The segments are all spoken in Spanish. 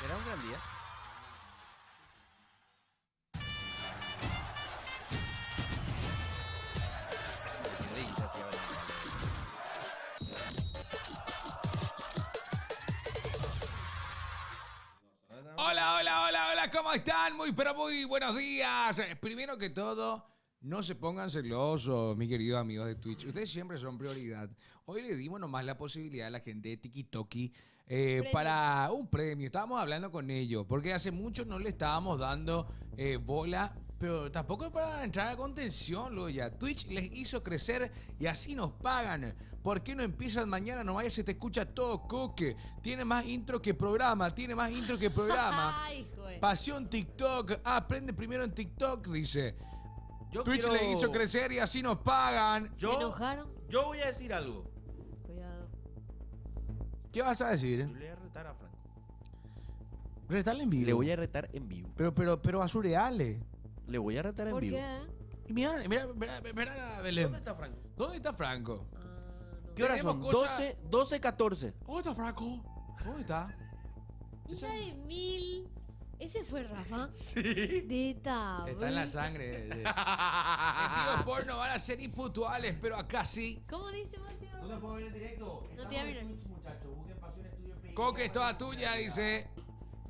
Será un gran día. Hola, hola, hola, hola, ¿cómo están? Muy, pero muy buenos días. Primero que todo, no se pongan celosos, mis queridos amigos de Twitch. Ustedes siempre son prioridad. Hoy le dimos nomás la posibilidad a la gente de TikToki para un premio. Estábamos hablando con ellos, porque hace mucho no le estábamos dando bola, pero tampoco para entrar a contención, luego ya. Twitch les hizo crecer y así nos pagan. ¿Por qué no empiezan mañana? No vaya, se te escucha todo, Coque. Tiene más intro que programa, tiene más intro que programa. Ay, joder. Pasión TikTok. Aprende primero en TikTok, dice. Yo Twitch quiero- le hizo crecer y así nos pagan. ¿Se enojaron? Yo voy a decir algo. Cuidado. ¿Qué vas a decir? Yo le voy a retar a Franco. Retarle en vivo. Le voy a retar en vivo. Pero a surreales. Le voy a retar en ¿Por vivo. qué? Y mira, Belén. ¿Dónde está Franco? ¿Dónde está Franco? Ah, no. ¿Qué horas son? Tenemos cosas- 12, 14. ¿Dónde está Franco? ¿Dónde está? Hija de mil. ¿Ese fue Rafa? Sí. De tabla. Está en la sangre. En vivo porno van a ser impuntuales, pero acá sí. ¿Cómo dice Máximo? ¿Dónde puedo ver en directo? No te abren. Muchachos. Busquen Pasión Estudio PI. Coque es toda tuya, dice.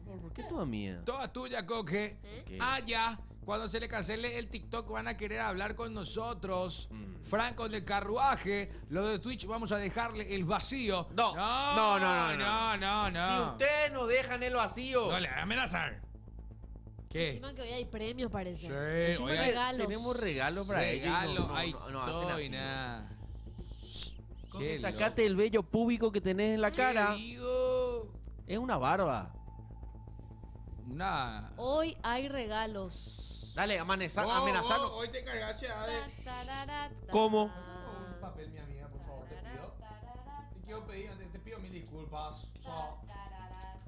¿Por qué toda mía? Toda tuya, Coque. ¿Eh? ¿Qué? Ah, ya. Cuando se le cancele el TikTok van a querer hablar con nosotros. Franco del carruaje. Lo de Twitch vamos a dejarle el vacío. No. No. Si ustedes no dejan el vacío. No le amenazar. ¿Qué? Encima que hoy hay premios, parece. Sí, Encima hoy hay hay regalos. Tenemos regalos para regalo, ellos. hay No hacen todo y así. nada. Coque, Qué sacate el vello púbico que tenés en la cara. ¿Qué digo? Es una barba. Nada. Hoy hay regalos. Dale, amenazarlo. Hoy te cargaste a ver. ¿Cómo? Un papel, mi amiga, por favor, te pido. Te quiero pedir, te pido mil disculpas.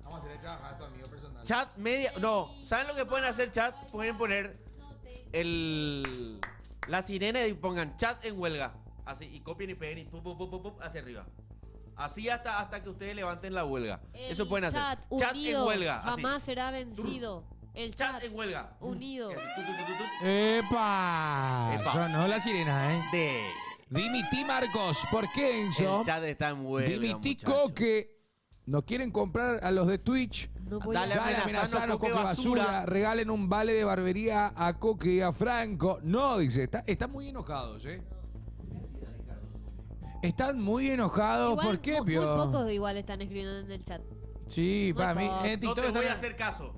Vamos a hacerle trabajar a tu amigo personal. Chat media. No, ¿saben lo que pueden hacer, chat? Pueden poner la sirena y pongan chat en huelga. Así, y copien y peguen y pum, pum, pum, pum, pum, hacia arriba. Así hasta que ustedes levanten la huelga. Eso pueden hacer. Chat en unido huelga. Así. jamás será vencido. El Chat chat en huelga. unido. Y así, tu, tu, tu, tu, tu. ¡Epa! Epa. Sonó la sirena, ¿eh? De. Dimití Marcos, ¿por qué, Enzo? El chat está en huelga. Dimití muchachos. Coque. ¿Nos quieren comprar a los de Twitch? No voy Dale, a... Dale, amenazanos, amenazanos, Coque Coque basura. basura. Regalen un vale de barbería a Coque y a Franco. No, dice, están muy enojados, ¿eh? Están muy enojados. Igual, ¿Por qué, muy Pio? pocos igual están escribiendo en el chat. Sí, Muy para mí, poco. en No TikTok te voy a están- hacer caso.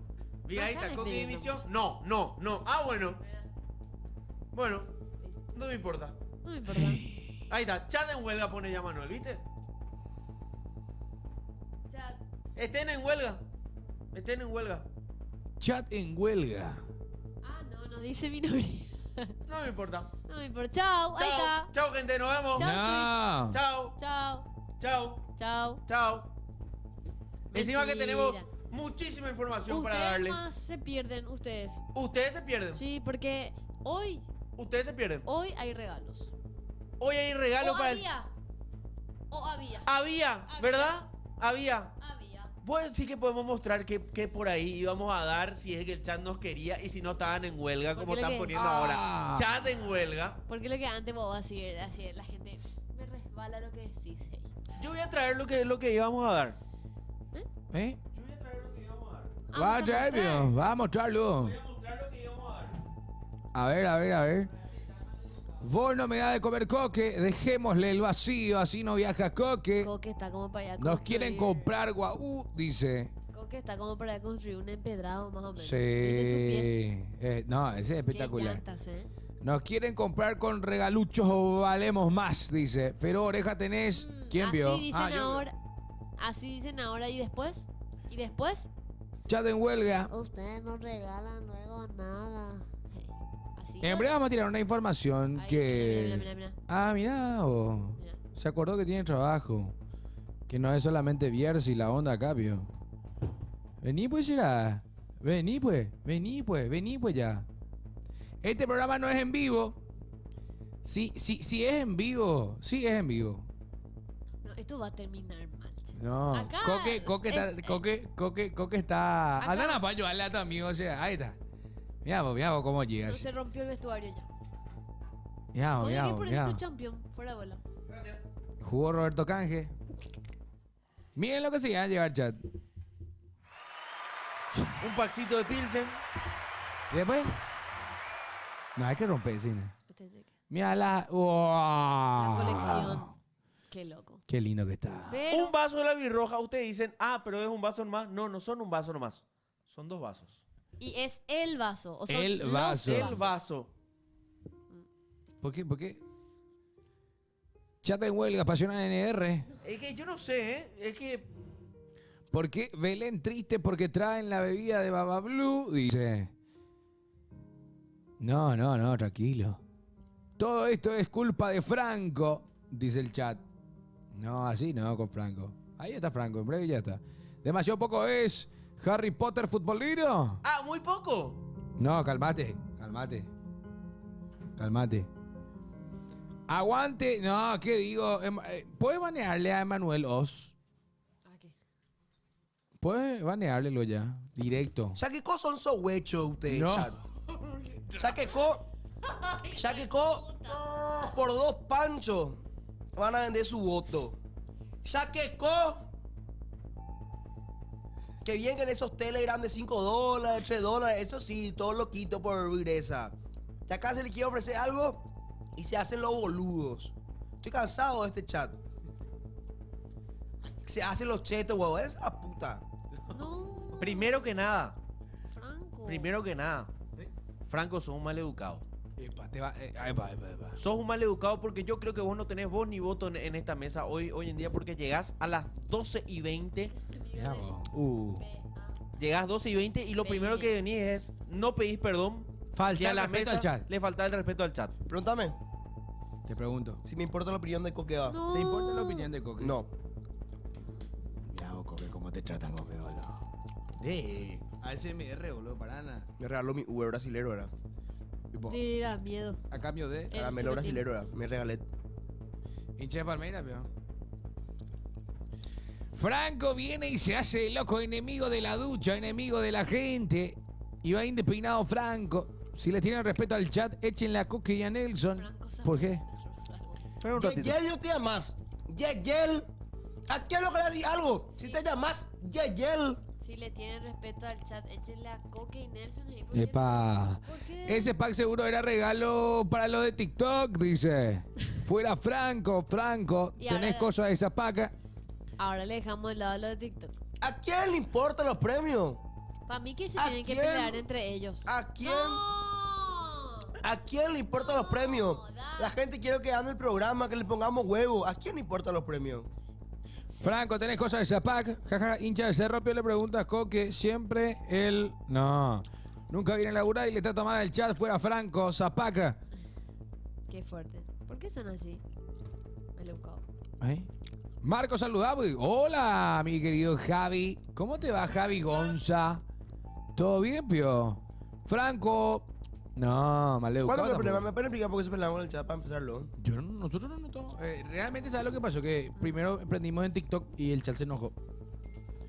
Y ahí Acá está, les Coque pedimos. dimisión. No. Ah, bueno. Bueno, no me importa. No me importa. Ahí está, chat en huelga pone ya Manuel, ¿viste? Chat. Estén en huelga. Estén en huelga. Chat en huelga. Ah, no dice minoría. No me importa. No me importa. Chao, ahí Chao. está. Chao, gente, nos vemos. Chao. No. Chao. Chao, Chao. chao. Chao. Encima que Mentira. tenemos muchísima información para Ustedes darles. más se pierden, ustedes. Ustedes se pierden. Sí, porque hoy Ustedes se pierden. hay regalos. Hoy hay regalo O para había. O había. Había, ¿verdad? Había. Había. Bueno, sí que podemos mostrar que por ahí íbamos a dar si es que el chat nos quería y si no estaban en huelga como Porque lo están que- poniendo Ah. ahora. Chat en huelga. Porque lo que antes vos así la gente me resbala lo que decís. Hey. Yo voy a traer lo que íbamos a dar. ¿Eh? Yo voy a traer lo que íbamos a dar. Va a traerlo, va a mostrarlo. Voy a mostrar lo que íbamos a dar. A ver. Vos no me da de comer Coque, dejémosle el vacío, así no viaja Coque. Coque está como para allá Nos quieren comprar guau, dice. Coque está como para allá construir un empedrado más o menos. Sí. Desde sus pies. No, ese es Qué espectacular. llantas, Nos quieren comprar con regaluchos o valemos más, dice. Pero oreja tenés. ¿Quién así vio? Dicen Yo. ahora, así dicen ahora y después. ¿Y después? Chat en huelga. Ustedes no regalan luego nada. Así. En breve vamos a tirar una información Ahí, que. mira. Ah, mirá, Mira. se acordó que tiene trabajo. Que no es solamente Bierzi la onda acá, pio. Vení pues, será. Vení pues ya. Este programa no es en vivo. Sí es en vivo. Sí es en vivo. No, esto va a terminar mal. che. No. Acá, Coque está. Acá- Anda para ayudarle a tu amigo, o sea, ahí está. Mirá vos cómo No llegas. se rompió el vestuario ya. Mirá Oye, vos, por mirá tu vos. champion, fuera bola. Gracias. Jugó Roberto Canje. Miren lo que se iba a llevar, chat. Un paxito de Pilsen. ¿Y después? No, hay que romper el cine. Este es de qué. Mira la. La ¡Wow! colección. Qué loco. Qué lindo que está. Pero, Un vaso de la birroja. Ustedes dicen, pero es un vaso nomás. No, no son un vaso nomás. Son dos vasos. y es el vaso. O son El los vaso. El vasos. vaso. ¿Por qué? ¿Por qué? Chat en huelga, pasión NR. Es que yo no sé, ¿eh? Es que ¿Por qué Belén triste porque traen la bebida de Baba Blue? Dice. No, tranquilo. Todo esto es culpa de Franco, dice el chat. No, así no, con Franco. Ahí está Franco, en breve ya está. Demasiado poco es Harry Potter futbolero. muy poco. No, cálmate. Aguante. No, ¿qué digo? ¿Puedes banearle a Emanuel Oz? ¿A qué? ¿Puedes baneárlelo ya? Directo. Ya que co son so huechos ustedes, No. chat. Ya que co por 2 panchos van a vender su voto. Ya que co que bien que en esos Telegram de $5, $3, eso sí, todo lo quito por vireza. Ya acá se le quiere ofrecer algo y se hacen los boludos. Estoy cansado de este chat. Se hacen los chetos, huevón. Esa es la puta. No. Primero que nada. Franco. Franco, sos un mal educado. Epa. Sos un mal educado porque yo creo que vos no tenés voz ni voto en esta mesa hoy en día porque llegás a las 12:20. Mirá vos. Llegás 12:20 y lo primero que venís es no pedís perdón. Falta y a el la respeto mesa al chat. le falta el respeto al chat. Pregúntame Te pregunto. si me importa la opinión de Coqueda. No. ¿Te importa la opinión de Coque? No. Mirá vos, Coque, cómo te tratan, Coque, boludo. ASMR, boludo, para nada. Me regaló mi Uber brasilero, ¿verdad? Te da miedo. A cambio de Caramelo chupetín. brasilero, ¿verdad? Me regalé. hincha de Palmeiras, pio. Franco viene y se hace el loco, enemigo de la ducha, enemigo de la gente. Y va indespeinado Franco. Si le tienen respeto al chat, échenle a Coque y a Nelson. Franco ¿Por qué? Espera un ratito. Yeyel no te llamas. Yeyel. ¿A qué es lo que le decís algo? Si te llamas Yeyel. Si le tienen respeto al chat, échenle a Coque y Nelson. ahí, ¿por qué? Epa. ¿Por qué? Ese pack seguro era regalo para lo de TikTok, dice. Fuera Franco. Y Tenés ahora- cosas de esa paca. Ahora le dejamos de lado lo de TikTok. ¿A quién le importan los premios? Para mí que se ¿A tienen que quién? pelear entre ellos. ¿A quién? ¡No! ¿A quién le importan los premios? dale. La gente quiere que gane el programa, que le pongamos huevo. ¿A quién le importan los premios? Franco, ¿tenés cosas de Zapac? Jaja, hincha de Cerro Pio le pregunta a Coque, siempre él... No, nunca viene a laburar y le trata mal el chat, fuera Franco, Zapac. Qué fuerte. ¿Por qué son así? Maleducado. ¿Eh? Marco saludable. Hola, mi querido Javi. ¿Cómo te va, Javi Gonza? ¿Todo bien, Pio? Franco... No, maleducado. ¿Cuándo fue el problema? tampoco. ¿Me pueden explicar por qué se pelearon en el chat para empezarlo? Nosotros no notamos. Realmente, ¿sabes lo que pasó? Que primero emprendimos en TikTok y el chat se enojó.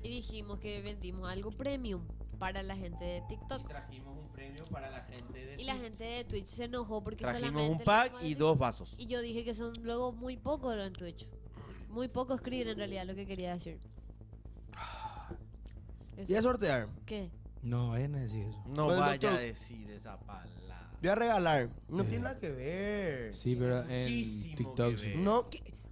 Y dijimos que vendimos algo premium para la gente de Y TikTok. trajimos un premio para la gente de Y la gente de Twitch se enojó porque Trajimos solamente un le pack damos y el- 2 vasos. Y yo dije que son luego muy pocos en Twitch. Muy pocos escriben en realidad lo que quería decir. Eso. ¿Y a sortear? ¿Qué? No, vayan a decir eso. No Con el vaya doctor. a decir esa palabra. Voy a regalar. No tiene nada que ver. Sí, pero en Muchísimo TikTok que sí. ver. No,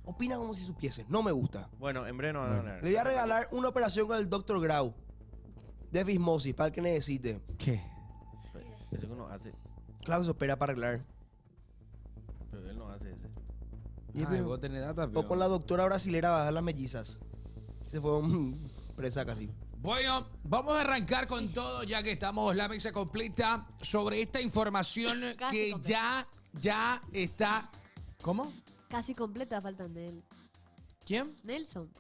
opina como si supiese. No me gusta. Bueno, en breve no van a Bueno. ganar. Le voy a regalar una operación con el Dr. Grau. De Fismosis, para el que necesite. ¿Qué? Ese que uno hace. Claro, se opera para arreglar. Pero él no hace ese. Y Ay, pero- vos tenés data, o con la doctora brasilera a bajar las mellizas. Se fue un presa casi. Bueno, vamos a arrancar con todo ya que estamos la mesa completa sobre esta información Casi que completa. ya está... ¿Cómo? Casi completa faltan de él. ¿Quién? Nelson.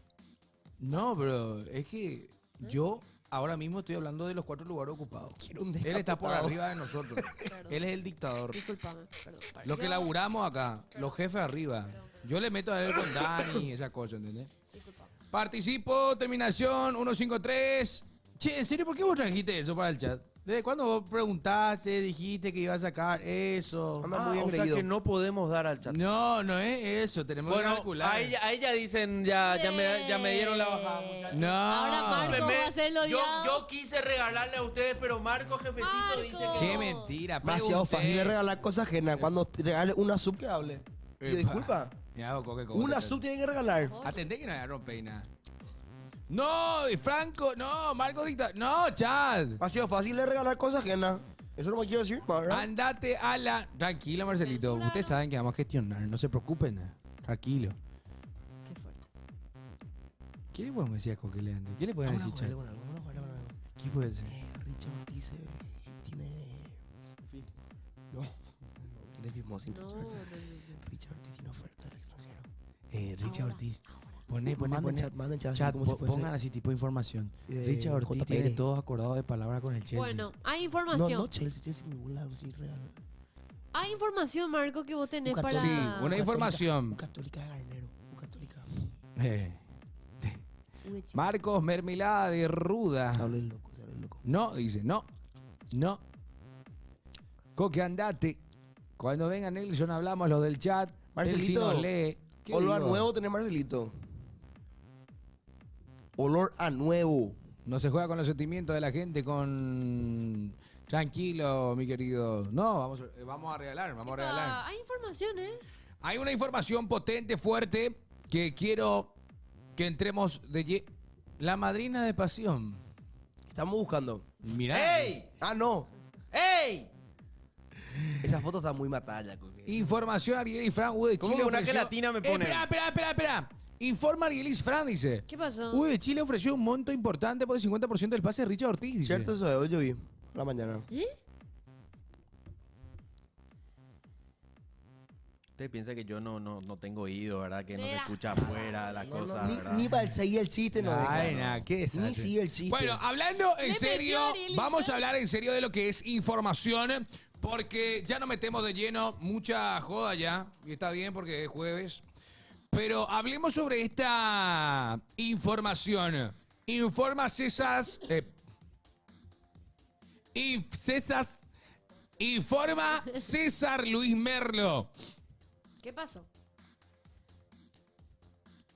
No, pero es que yo ahora mismo estoy hablando de los 4 lugares ocupados. Quiero un Él está por descapotado. arriba de nosotros. Perdón. Él es el dictador. Disculpame. Perdón. Los que laburamos acá, los jefes arriba. Yo le meto a él con Dani y esa cosa, ¿entendés? Disculpame. Participo, terminación 153. Che, ¿en serio por qué vos trajiste eso para el chat? ¿Desde cuándo vos preguntaste, dijiste que iba a sacar eso? Anda muy o sea engreído. que no podemos dar al chat. No, no es eso, tenemos que Bueno, calcular. a ella dicen, ya me dieron la bajada, muchachos. No. Ahora Marco va a ser lo yo quise regalarle a ustedes, pero Marco, jefecito, Marco. dice que Qué no. mentira, Demasiado pregunté. fácil de regalar cosas ajenas. Cuando te regale una sub que hable. Y Epa. disculpa, Ya, Coque, ¿cómo una te- sub tiene que regalar. Atendé que no me rompe nada. No, y Franco, no, Marco dicta. No, chat. Demasiado fácil de regalar cosas ajenas. Eso no me quiero decir, ¿verdad? Andate a la. Tranquilo, Marcelito. Censuralo. Ustedes saben que vamos a gestionar. No se preocupen. Tranquilo. Qué fuerte. ¿Qué le podemos decir a Coque Leandro? ¿Qué le podemos decir, chat? ¿Qué puede ser? Richard Ortiz tiene... No, tiene Fismosis. No, no, no. Richard Ortiz tiene oferta del extranjero. Richard Ahora, Ortiz. Pone. Manden chat, Chat, como si fuese... pongan así tipo de información. eh, Richard Ortiz JPR. tiene todos acordados de palabras con el Chelsea. Bueno, hay No, información. no Chelsea, Chelsea ningún lado, sí, real. Hay información, Marco, que vos tenés Un para... Sí, católico, una información. Un católica de Garinero. Un católica. Eh, Uy, chico. Marcos Mermelada de Ruda. Se habla el loco, se habla el loco. No, dice, no. No. Coque, andate. Cuando venga Nelson hablamos lo del chat. Él sí Marcelito, nos lee. ¿Qué Olor a digo? nuevo tenés, Marcelito. Olor a nuevo. No se juega con los sentimientos de la gente, con... Tranquilo, mi querido. No, vamos a regalar, vamos a regalar. Epa, hay información, ¿eh? Hay una información potente, fuerte, que quiero que entremos de... La madrina de pasión. Estamos buscando. Mirá. ¡Ey! Ah, no. ¡Ey! Esa foto está muy matalla. Coque. Información Ariel y Fran. U de ¿Cómo Chile que una ofreció- gelatina me pone? Espera. Informa Ariel y Fran, dice. ¿Qué pasó? U de Chile ofreció un monto importante por el 50% del pase de Richard Ortiz, dice. ¿Cierto eso? Hoy yo vi. A la mañana. ¿Eh? Usted piensa que yo no tengo oído, ¿verdad? Que no se Mira. escucha afuera la No, cosa, Ni, ¿verdad? ni para el seguir el chiste, no. Ay, deja. nada, qué Ni desastre. sigue el chiste. Bueno, hablando en Le serio, metió Ariel y vamos a Fran. hablar en serio de lo que es información, porque ya nos metemos de lleno, mucha joda ya, y está bien porque es jueves. Pero hablemos sobre esta información. Informa César. Informa César Luis Merlo. ¿Qué pasó?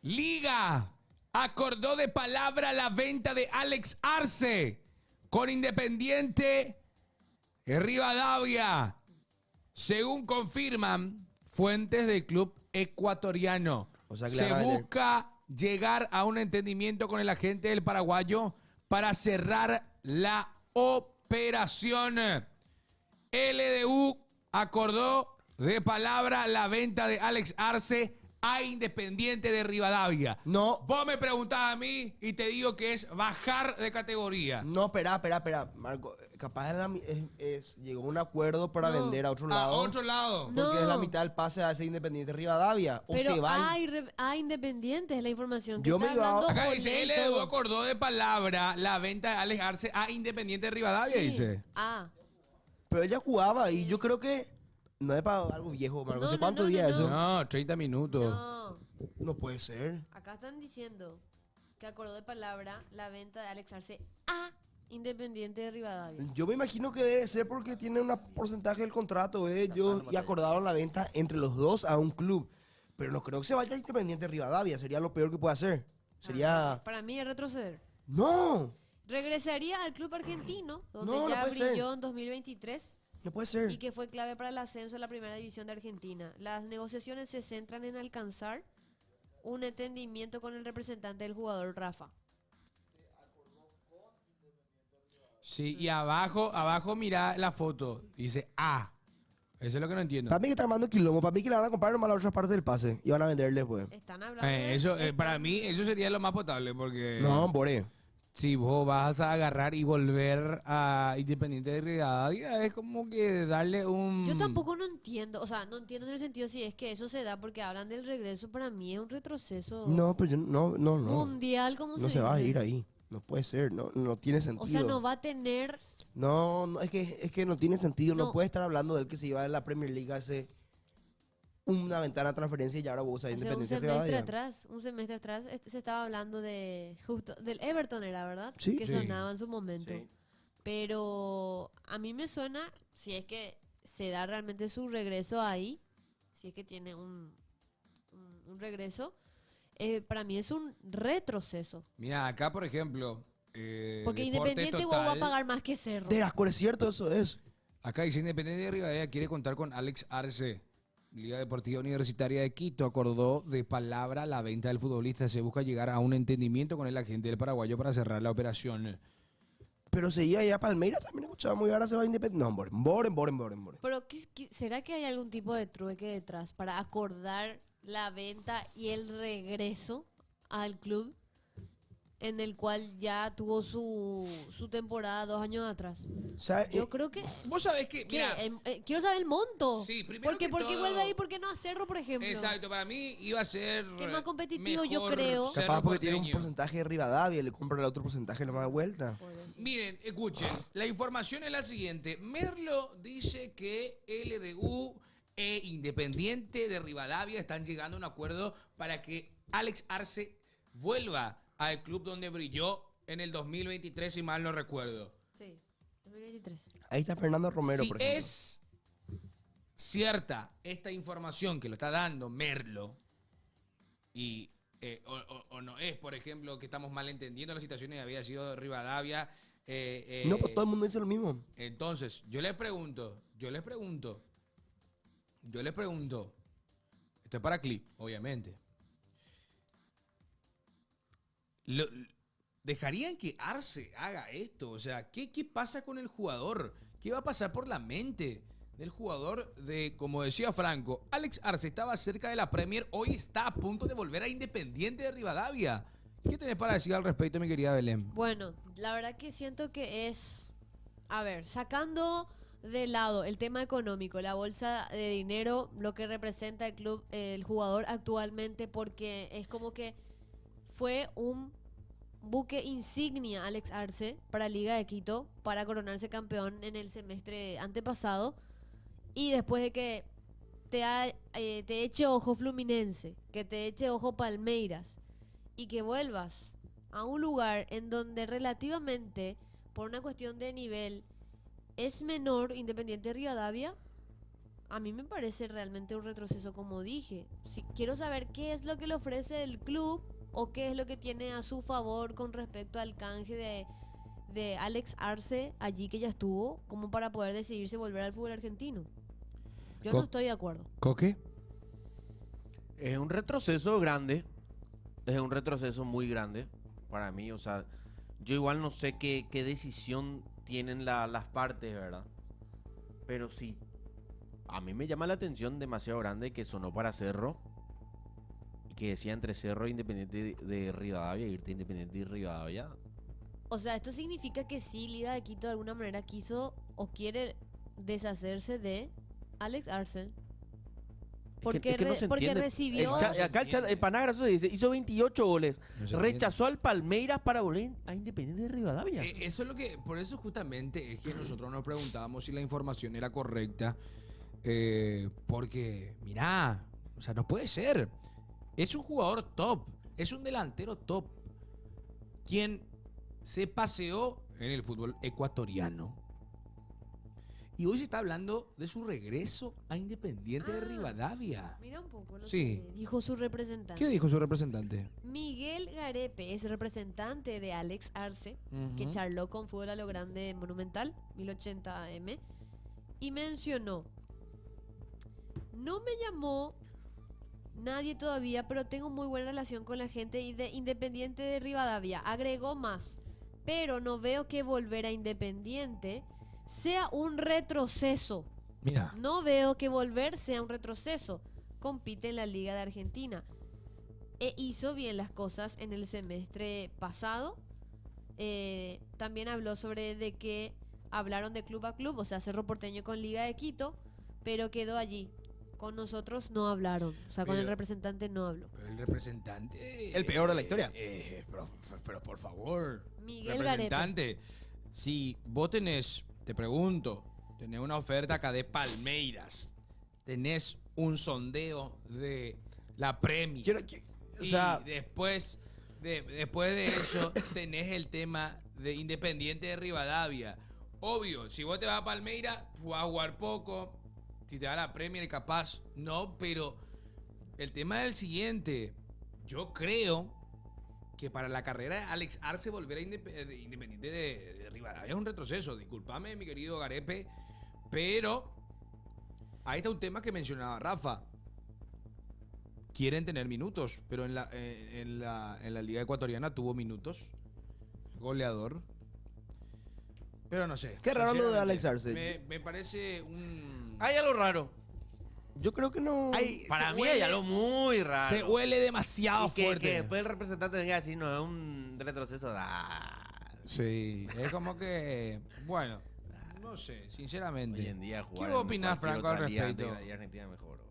Liga acordó de palabra la venta de Alex Arce con Independiente Rivadavia, según confirman fuentes del club ecuatoriano. O sea que le Se van a vender. busca llegar a un entendimiento con el agente del paraguayo para cerrar la operación. LDU acordó de palabra la venta de Alex Arce a Independiente de Rivadavia. No. Vos me preguntás a mí y te digo que es bajar de categoría. No, espera, Marco. Capaz llegó a un acuerdo para No. vender a otro A lado. otro lado. No. Porque es la mitad del pase a ese Independiente Rivadavia. O Pero se va. hay Independientes, es la información que Yo está me iba- dando Acá dice, Bonet, LDU todo. acordó de palabra la venta de Alex Arce a Independiente de Rivadavia, Sí. dice. Ah, Pero ella jugaba y yo creo que. No es para algo viejo, Marco. No, ¿Hace no, cuántos no, días no, eso? No, 30 minutos. no. No puede ser. Acá están diciendo que acordó de palabra la venta de Alex Arce a Independiente de Rivadavia. Yo me imagino que debe ser porque tiene un porcentaje del contrato ellos y acordaron la venta entre los dos a un club. Pero no creo que se vaya a Independiente Rivadavia. Sería lo peor que puede hacer. Sería. Para mí es retroceder. ¡No! Regresaría al club argentino, donde No, no ya puede ser. brilló en 2023 No puede ser. y que fue clave para el ascenso a la primera división de Argentina. Las negociaciones se centran en alcanzar un entendimiento con el representante del jugador Rafa. Sí, y abajo mira la foto. Dice A. Eso es lo que no entiendo. Para mí que está armando quilombo. Para mí que le van a comprar nomás la otra parte del pase. Y van a venderle después. Están hablando de- Para están- mí, eso sería lo más potable, porque No, Boré. si vos vas a agarrar y volver a Independiente de Rivadavia, es como que darle un... Yo tampoco no entiendo, o sea, no entiendo en el sentido si es que eso se da porque hablan del regreso, para mí es un retroceso No, pero yo no. mundial, como No se se va a dice. ir ahí. No puede ser. No tiene sentido. O sea, no va a tener, No, es que no tiene sentido. No No. puede estar hablando de él que se iba a la Premier League hace una ventana de transferencia y ahora vos a hace un Independiente semestre Rivadavia. atrás, se estaba hablando de, justo, del Everton era, ¿verdad? Sí. Que Sí. sonaba en su momento. Sí. Pero a mí me suena, si es que se da realmente su regreso ahí, si es que tiene un regreso, para mí es un retroceso. Mira, acá, por ejemplo... Porque Deporte Independiente igual va a Total, pagar más que Cerro. De Ascor, es cierto, eso es. Acá dice Independiente de Rivadavia quiere contar con Alex Arce. Liga Deportiva Universitaria de Quito acordó de palabra la venta del futbolista. Se busca llegar a un entendimiento con el agente del paraguayo para cerrar la operación. Pero se iba allá a Palmeiras, también escuchábamos y ahora se va a Independiente. No, Boren. Pero ¿será que hay algún tipo de trueque detrás para acordar la venta y el regreso al club en el cual ya tuvo su temporada 2 años atrás? O sea, Yo creo que... Vos sabés que, ¿qué? mira, Quiero saber el monto. Sí, primero Porque, que ¿por qué todo- vuelve ahí? ¿Por qué no a Cerro, por ejemplo? exacto, para mí iba a ser Que es más competitivo, yo mejor creo. Cerro capaz porque tiene un Porteño. porcentaje de Rivadavia y le compra el otro porcentaje nomás de vuelta. Por eso. Miren, escuchen, la información es la siguiente. Merlo dice que LDU e Independiente de Rivadavia están llegando a un acuerdo para que Alex Arce vuelva al club donde brilló en el 2023, si mal no recuerdo. Sí, 2023. Ahí está Fernando Romero, Si por ejemplo. es cierta esta información que lo está dando Merlo y o no es, por ejemplo, que estamos mal entendiendo la situación y había sido Rivadavia. No, pues todo el mundo dice lo mismo. Entonces, yo les pregunto, esto es para clip, obviamente. ¿Dejarían que Arce haga esto? O sea, ¿qué pasa con el jugador? ¿Qué va a pasar por la mente del jugador de, como decía Franco, Alex Arce estaba cerca de la Premier, hoy está a punto de volver a Independiente de Rivadavia? ¿Qué tenés para decir al respecto, mi querida Belén? Bueno, la verdad que siento que es... A ver, sacando de lado el tema económico, la bolsa de dinero, lo que representa el club, el jugador actualmente, porque es como que fue un buque insignia Alex Arce para Liga de Quito, para coronarse campeón en el semestre antepasado, y después de que te eche ojo Fluminense, que te eche ojo Palmeiras, y que vuelvas a un lugar en donde relativamente, por una cuestión de nivel, es menor Independiente Rivadavia, a mí me parece realmente un retroceso, como dije. Si quiero saber qué es lo que le ofrece el club o qué es lo que tiene a su favor con respecto al canje de Alex Arce allí que ya estuvo, como para poder decidirse volver al fútbol argentino. Yo no estoy de acuerdo. ¿Coque? Es un retroceso grande. Es un retroceso muy grande para mí. O sea, yo igual no sé qué decisión tienen las partes, ¿verdad? Pero sí, a mí me llama la atención demasiado grande que sonó para Cerro y que decía entre Cerro e Independiente de Rivadavia, irte a Independiente de Rivadavia. O sea, esto significa que sí, Liga de Quito de alguna manera quiso o quiere deshacerse de Alex Arce. Porque, no se porque entiende. recibió... Acá el Panagraso dice, hizo 28 goles, No se rechazó al Palmeiras para volver a Independiente de Rivadavia. Eso es lo que, por eso justamente es que nosotros nos preguntábamos si la información era correcta, porque, mirá, o sea, no puede ser. Es un jugador top, es un delantero top, quien se paseó en el fútbol ecuatoriano. Y hoy se está hablando de su regreso a Independiente de Rivadavia. Mira un poco lo Sí. que dijo su representante. ¿Qué dijo su representante? Miguel Garepe es representante de Alex Arce, que Ujú. charló con Fútbol a lo Grande Monumental, 1080 AM, y mencionó: no me llamó nadie todavía, pero tengo muy buena relación con la gente de Independiente de Rivadavia. Agregó más, pero no veo que volver a Independiente sea un retroceso. Mira. No veo que volver sea un retroceso. Compite en la Liga de Argentina. Hizo bien las cosas en el semestre pasado. También habló sobre de que hablaron de club a club, o sea, Cerro Porteño con Liga de Quito, pero quedó allí. Con nosotros no hablaron. O sea, con el Pero- representante no habló. Pero el representante... El peor de la historia. Pero por favor, Miguel Garepe. representante, si vos tenés, te pregunto, tenés una oferta acá de Palmeiras, tenés un sondeo de la Premier, O y sea, después de eso tenés el tema de Independiente de Rivadavia. Obvio, si vos te vas a Palmeiras, vas a jugar poco. Si te vas a la Premier, capaz no, pero el tema es el siguiente. Yo creo que para la carrera de Alex Arce volver a Independiente de Rivadavia es un retroceso. Discúlpame, mi querido Garepe, pero ahí está un tema que mencionaba Rafa. Quieren tener minutos, pero en la Liga Ecuatoriana tuvo minutos. Goleador. Pero no sé. Qué raro lo de sinceramente, Alex Arce. Me parece un... Hay algo raro. yo creo que no. Para se mí huele- hay algo muy raro. Se huele demasiado Y que fuerte. después el representante venga a decir, no, es un retroceso. Sí, es como que... Bueno, no sé, sinceramente. Hoy en día jugar ¿Qué en vos opinás, cualquier Franco, al otra liga respecto? antes de la Argentina es mejor. Bro.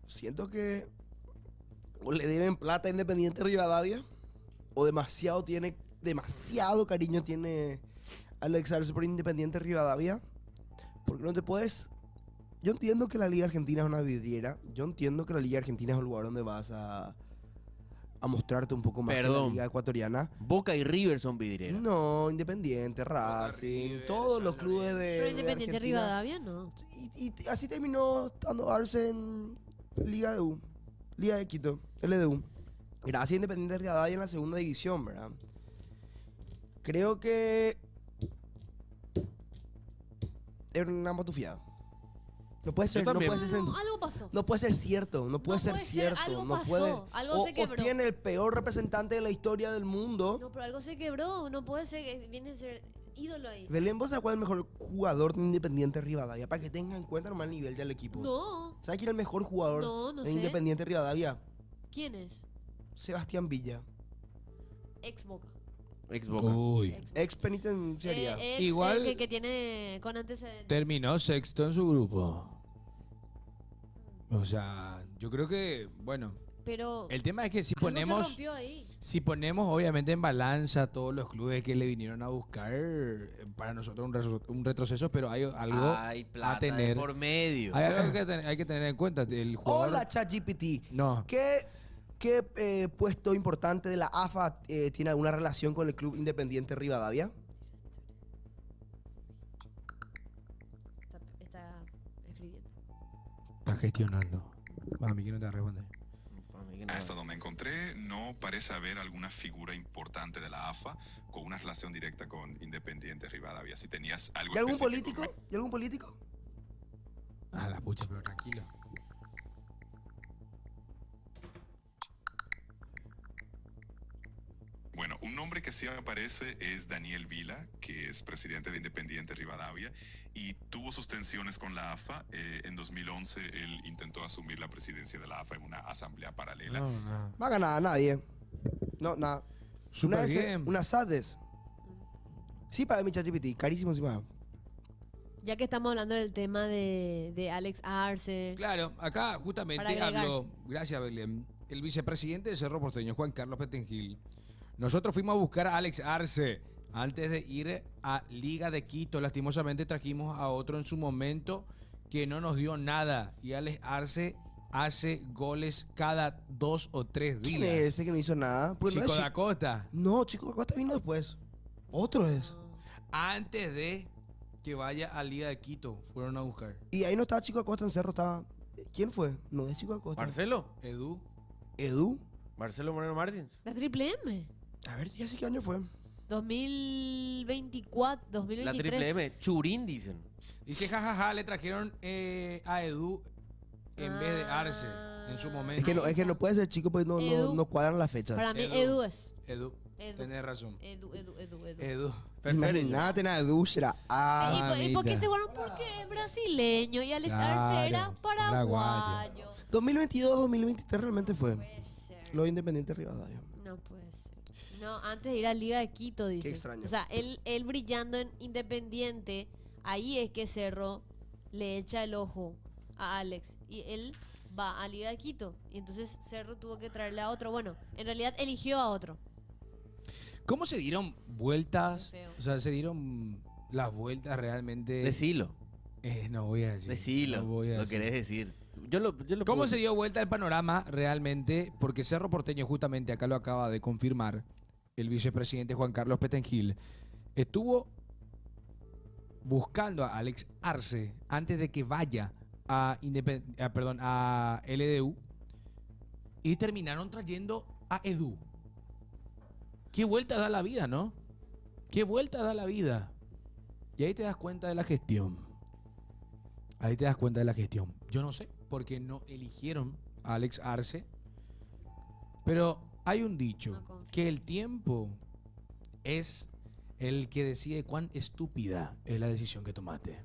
Siento que o le deben plata a Independiente Rivadavia o demasiado cariño tiene Alex Arce por Independiente Rivadavia, porque no te puedes... Yo entiendo que la Liga Argentina es una vidriera, yo entiendo que la Liga Argentina es un lugar donde vas a mostrarte un poco más que la Perdón. Liga Ecuatoriana. Boca y River son vidrieras. No, Independiente, Racing, River, todos los San clubes Lorenzo. de Pero Independiente de Argentina. Rivadavia no. Y así terminó estando Arce en Liga de U, Liga de Quito, LDU. Gracias a Independiente de Rivadavia en la segunda división, ¿verdad? Creo que es una matufiada. No puede ser, no también. puede ser, No, algo pasó. no puede ser cierto, no puede ser puede ser, cierto, algo no pasó, puede. algo se O quebró. tiene el peor representante de la historia del mundo. No, pero algo se quebró. No puede ser que viene a ser ídolo ahí. Belén, ¿vos sabés cuál es el mejor jugador de Independiente Rivadavia? Para que tengan en cuenta nomás el nivel del equipo. No. ¿Sabes quién es el mejor jugador No de sé. Independiente Rivadavia? ¿Quién es? Sebastián Villa. Ex Boca. Ex Boca. Uy. Ex Boca. Ex penitenciaria. Ex, Igual- que tiene con antecedentes. Terminó sexto en su grupo. O sea, yo creo que, bueno, Pero el tema es que si algo se ponemos... rompió ahí. Si ponemos obviamente en balanza todos los clubes que le vinieron a buscar, para nosotros un retroceso, pero hay algo Hay plata a tener. por medio. Hay algo que hay que tener en cuenta. El jugador, Hola, ChatGPT. No, ¿Qué puesto importante de la AFA tiene alguna relación con el Club Independiente Rivadavia? Está escribiendo. está gestionando. A mí que no te responde. Para mí que no. Hasta donde me encontré, no parece haber alguna figura importante de la AFA con una relación directa con Independiente Rivadavia. Si tenías algo ¿Y algún específico que político? ¿Y algún político? Ah, la pucha, pero tranquilo. Bueno, un nombre que sí aparece es Daniel Vila, que es presidente de Independiente Rivadavia, y tuvo sus tensiones con la AFA. En 2011 él intentó asumir la presidencia de la AFA en una asamblea paralela. No, no. Va a ganar a nadie. No, nada. Súper bien. Una SADES. Sí, pagué mi ChatGPT. Carísimo encima. Ya que estamos hablando del tema de Alex Arce. Claro, acá justamente Para agregar. habló, gracias Belén, el vicepresidente de Cerro Porteño, Juan Carlos Petengil. Nosotros fuimos a buscar a Alex Arce antes de ir a Liga de Quito. Lastimosamente trajimos a otro en su momento que no nos dio nada. Y Alex Arce hace goles cada 2 o 3 días. ¿Quién es ese que no hizo nada? Pues Chico no, es da Costa. no, Chico da Costa vino después. Otro es. Antes de que vaya a Liga de Quito, fueron a buscar. Y ahí no estaba Chico da Costa en Cerro, estaba. ¿Quién fue? No es Chico da Costa. Marcelo. Edu. Edu. Marcelo Moreno Martins. La Triple M. A ver, ya sé qué año fue. 2024, La 2023. triple M. Churín, dicen. Dice, jajaja, le trajeron a Edu en vez de Arce en su momento. Es que no puede ser Chico, pues Edu. no cuadran las fechas. Para mí, Edu. Edu es. Edu, Edu. tenés razón. Edu. Edu. Imagínate, nada, Edu será. Sí, Ah, ¿y por qué mamita. se fueron? Porque es brasileño y Alex Claro, Arce era paraguayo. paraguayo. 2022, 2023 realmente fue. Puede ser. Lo Independiente Rivadavia. No puede ser. No, antes de ir a Liga de Quito, dice. Qué extraño. O sea, él brillando en Independiente, ahí es que Cerro le echa el ojo a Alex. Y él va a Liga de Quito. Y entonces Cerro tuvo que traerle a otro. Bueno, en realidad eligió a otro. ¿Cómo se dieron vueltas? Qué feo. O sea, se dieron las vueltas realmente. Decilo. No voy a decir. Decilo. No voy a Lo decir. querés decir. Yo lo ¿Cómo puedo se decir. dio vuelta el panorama realmente? Porque Cerro Porteño, justamente acá lo acaba de confirmar el vicepresidente Juan Carlos Petengil, estuvo buscando a Alex Arce antes de que vaya a LDU y terminaron trayendo a Edu. ¿Qué vuelta da la vida, no? ¿Qué vuelta da la vida? Y ahí te das cuenta de la gestión. Ahí te das cuenta de la gestión. Yo no sé por qué no eligieron a Alex Arce, pero hay un dicho, No confío. que el tiempo es el que decide cuán estúpida es la decisión que tomaste.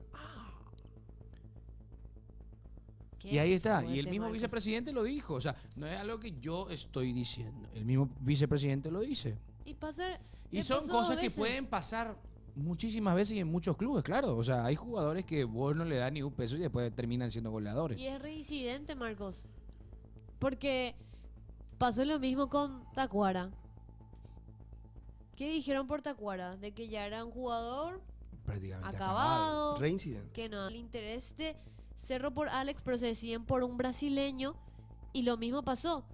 Qué Y ahí está. Y el fuerte, mismo Marcos. vicepresidente lo dijo. O sea, no es algo que yo estoy diciendo. El mismo vicepresidente lo dice. Y pasa. Y le son pasó dos cosas que veces. pueden pasar muchísimas veces y en muchos clubes, claro. O sea, hay jugadores que vos no le das ni un peso y después terminan siendo goleadores. Y es reincidente, Marcos. Porque pasó lo mismo con Tacuara. ¿Qué dijeron por Tacuara? De que ya era un jugador Prácticamente acabado. Reincidente. Que no. El interés de Cerro por Alex, pero se deciden por un brasileño. Y lo mismo pasó.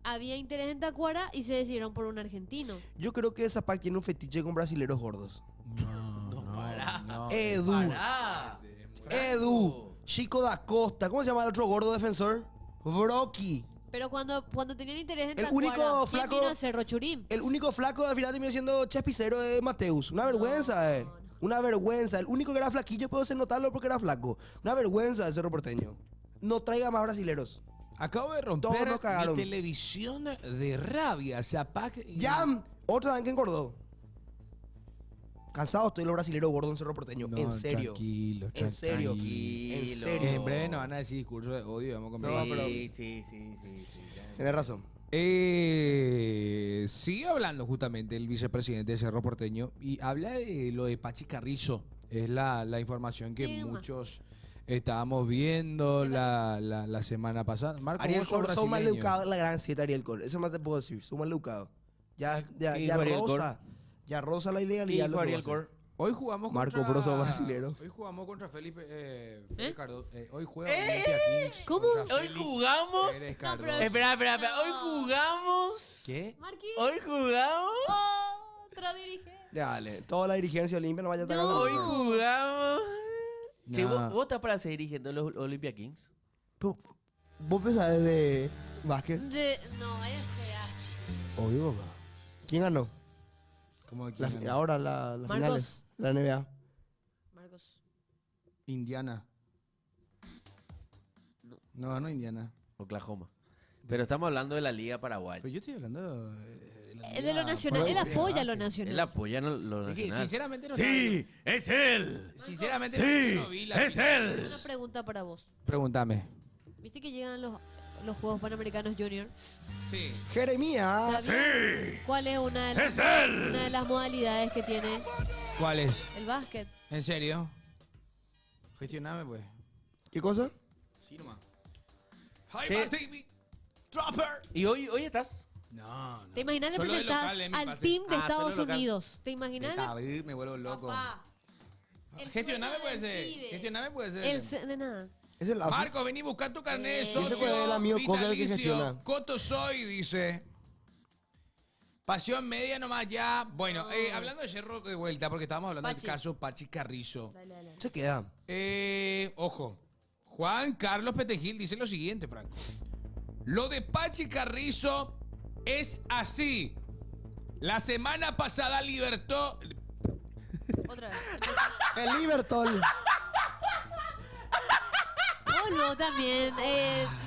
Había interés en Tacuara y se decidieron por un argentino. Yo creo que Zapac tiene un fetiche con brasileros gordos. No, no. Edu. Pará. Edu. Chico da Costa. ¿Cómo se llama el otro gordo defensor? Brocky. Pero cuando tenían interés en El Tacuara, único ¿quién flaco- vino a Cerro Churín? El único flaco al final terminó siendo Chespicero de Mateus. Una vergüenza, No, no. Una vergüenza. El único que era flaquillo puedo hacer notarlo porque era flaco. Una vergüenza de Cerro Porteño. No traiga más brasileros. Acabo de Todos romper nos cagaron. mi televisión de rabia. Zapac y- Jam. Otro también que engordó. Cansado estoy de los brasileros gordos en Cerro Porteño. No, en serio. Tranquilo, En serio. tranquilo. En serio. En breve nos van a decir discursos de odio y vamos a No, comer. pero- Sí. Tienes razón. Sigue hablando justamente el vicepresidente de Cerro Porteño y habla de lo de Pachi Carrizo. Es la información que Sí, ma. muchos estábamos viendo Sí, la semana pasada. Marco, Ariel vos sos Cor, son más brasileño. leucados la gran 7 Ariel Cor. Eso más te puedo decir. Son más leucados. Ya ¿Qué dijo Ariel rosa. Ya rosa la ¿Qué ilegalidad. dijo lo que Ariel va a hacer. Cor? Hoy jugamos Marco contra... Proso brasilero. Hoy jugamos contra Felipe Ricardo. Hoy juega Olimpia Kings. ¿Cómo? contra Hoy Félix jugamos. Pérez No, Cardoso. pero- Espera. No. Hoy jugamos. ¿Qué? Marquis. Hoy jugamos. Otro dirigente. Dale. Toda la dirigencia olimpia no vaya a estar No. ganando. Hoy jugamos. Che, No. ¿vos estás para seguir dirigiendo los Olympia Kings? ¿Vos pensás de básquet? No, vaya sea. Obvio, papá. ¿Quién ganó? ¿Cómo de quién ganó? Ahora las Marcos. finales. La NBA. Marcos. Indiana. No. No ganó Indiana. Oklahoma. Pero estamos hablando de la Liga Paraguaya. Pero yo estoy hablando De lo nacional. Él apoya lo nacional. Él apoya lo Es que, nacional. sinceramente no ¡Sí! ¡Es él! Sinceramente ¡Sí! no vi la ¡Es él! Una pregunta para vos. Pregúntame. ¿Viste que llegan los Juegos Panamericanos Junior? Sí. Jeremías. ¿Sabías cuál es una ¡Es él! una de las modalidades que tiene ¿Cuál es? el básquet? ¿En serio? Gestioname, pues. ¿Qué cosa? Sí, nomás. Sí. Hi, TV. Dropper. ¿Y hoy estás? No, no. ¿Te imaginas le Solo de presentás local, mi al pase. team de Ah, Estados solo local. Unidos? ¿Te imaginas? Me vuelvo loco. Papá, el Gestioname sueño puede del ser. pibe. Gestioname puede ser. De nada. Es el lazo. Marco, vení, busca tu carnet de Ese socio. fue el amigo Coque el que vitalicio. gestiona. Coto soy, dice. Pasión media nomás ya. Bueno, hablando de Cerro de vuelta, porque estábamos hablando Pachi. del caso Pachi Carrizo. Dale, dale. Se queda. Ojo. Juan Carlos Petejil dice lo siguiente, Franco. Lo de Pachi Carrizo es así. La semana pasada libertó... Otra vez. El Libertol. Oh, no, también.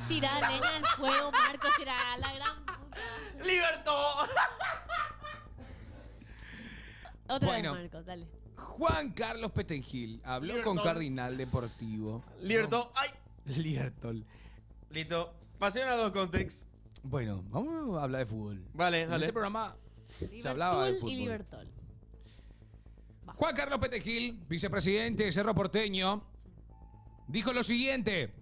Tirar leña al fuego, Marco, será la gran puta. ¡Libertó! Otra Bueno. vez, Marco, dale. Juan Carlos Petejil habló con Cardinal Deportivo. ¡Libertó! ¡Ay! Libertol. Listo. Pasemos a dos contextos. Bueno, vamos a hablar de fútbol. Vale, En dale. este programa se hablaba de Libertol fútbol. y Libertol. Juan Carlos Petejil, vicepresidente de Cerro Porteño, dijo lo siguiente.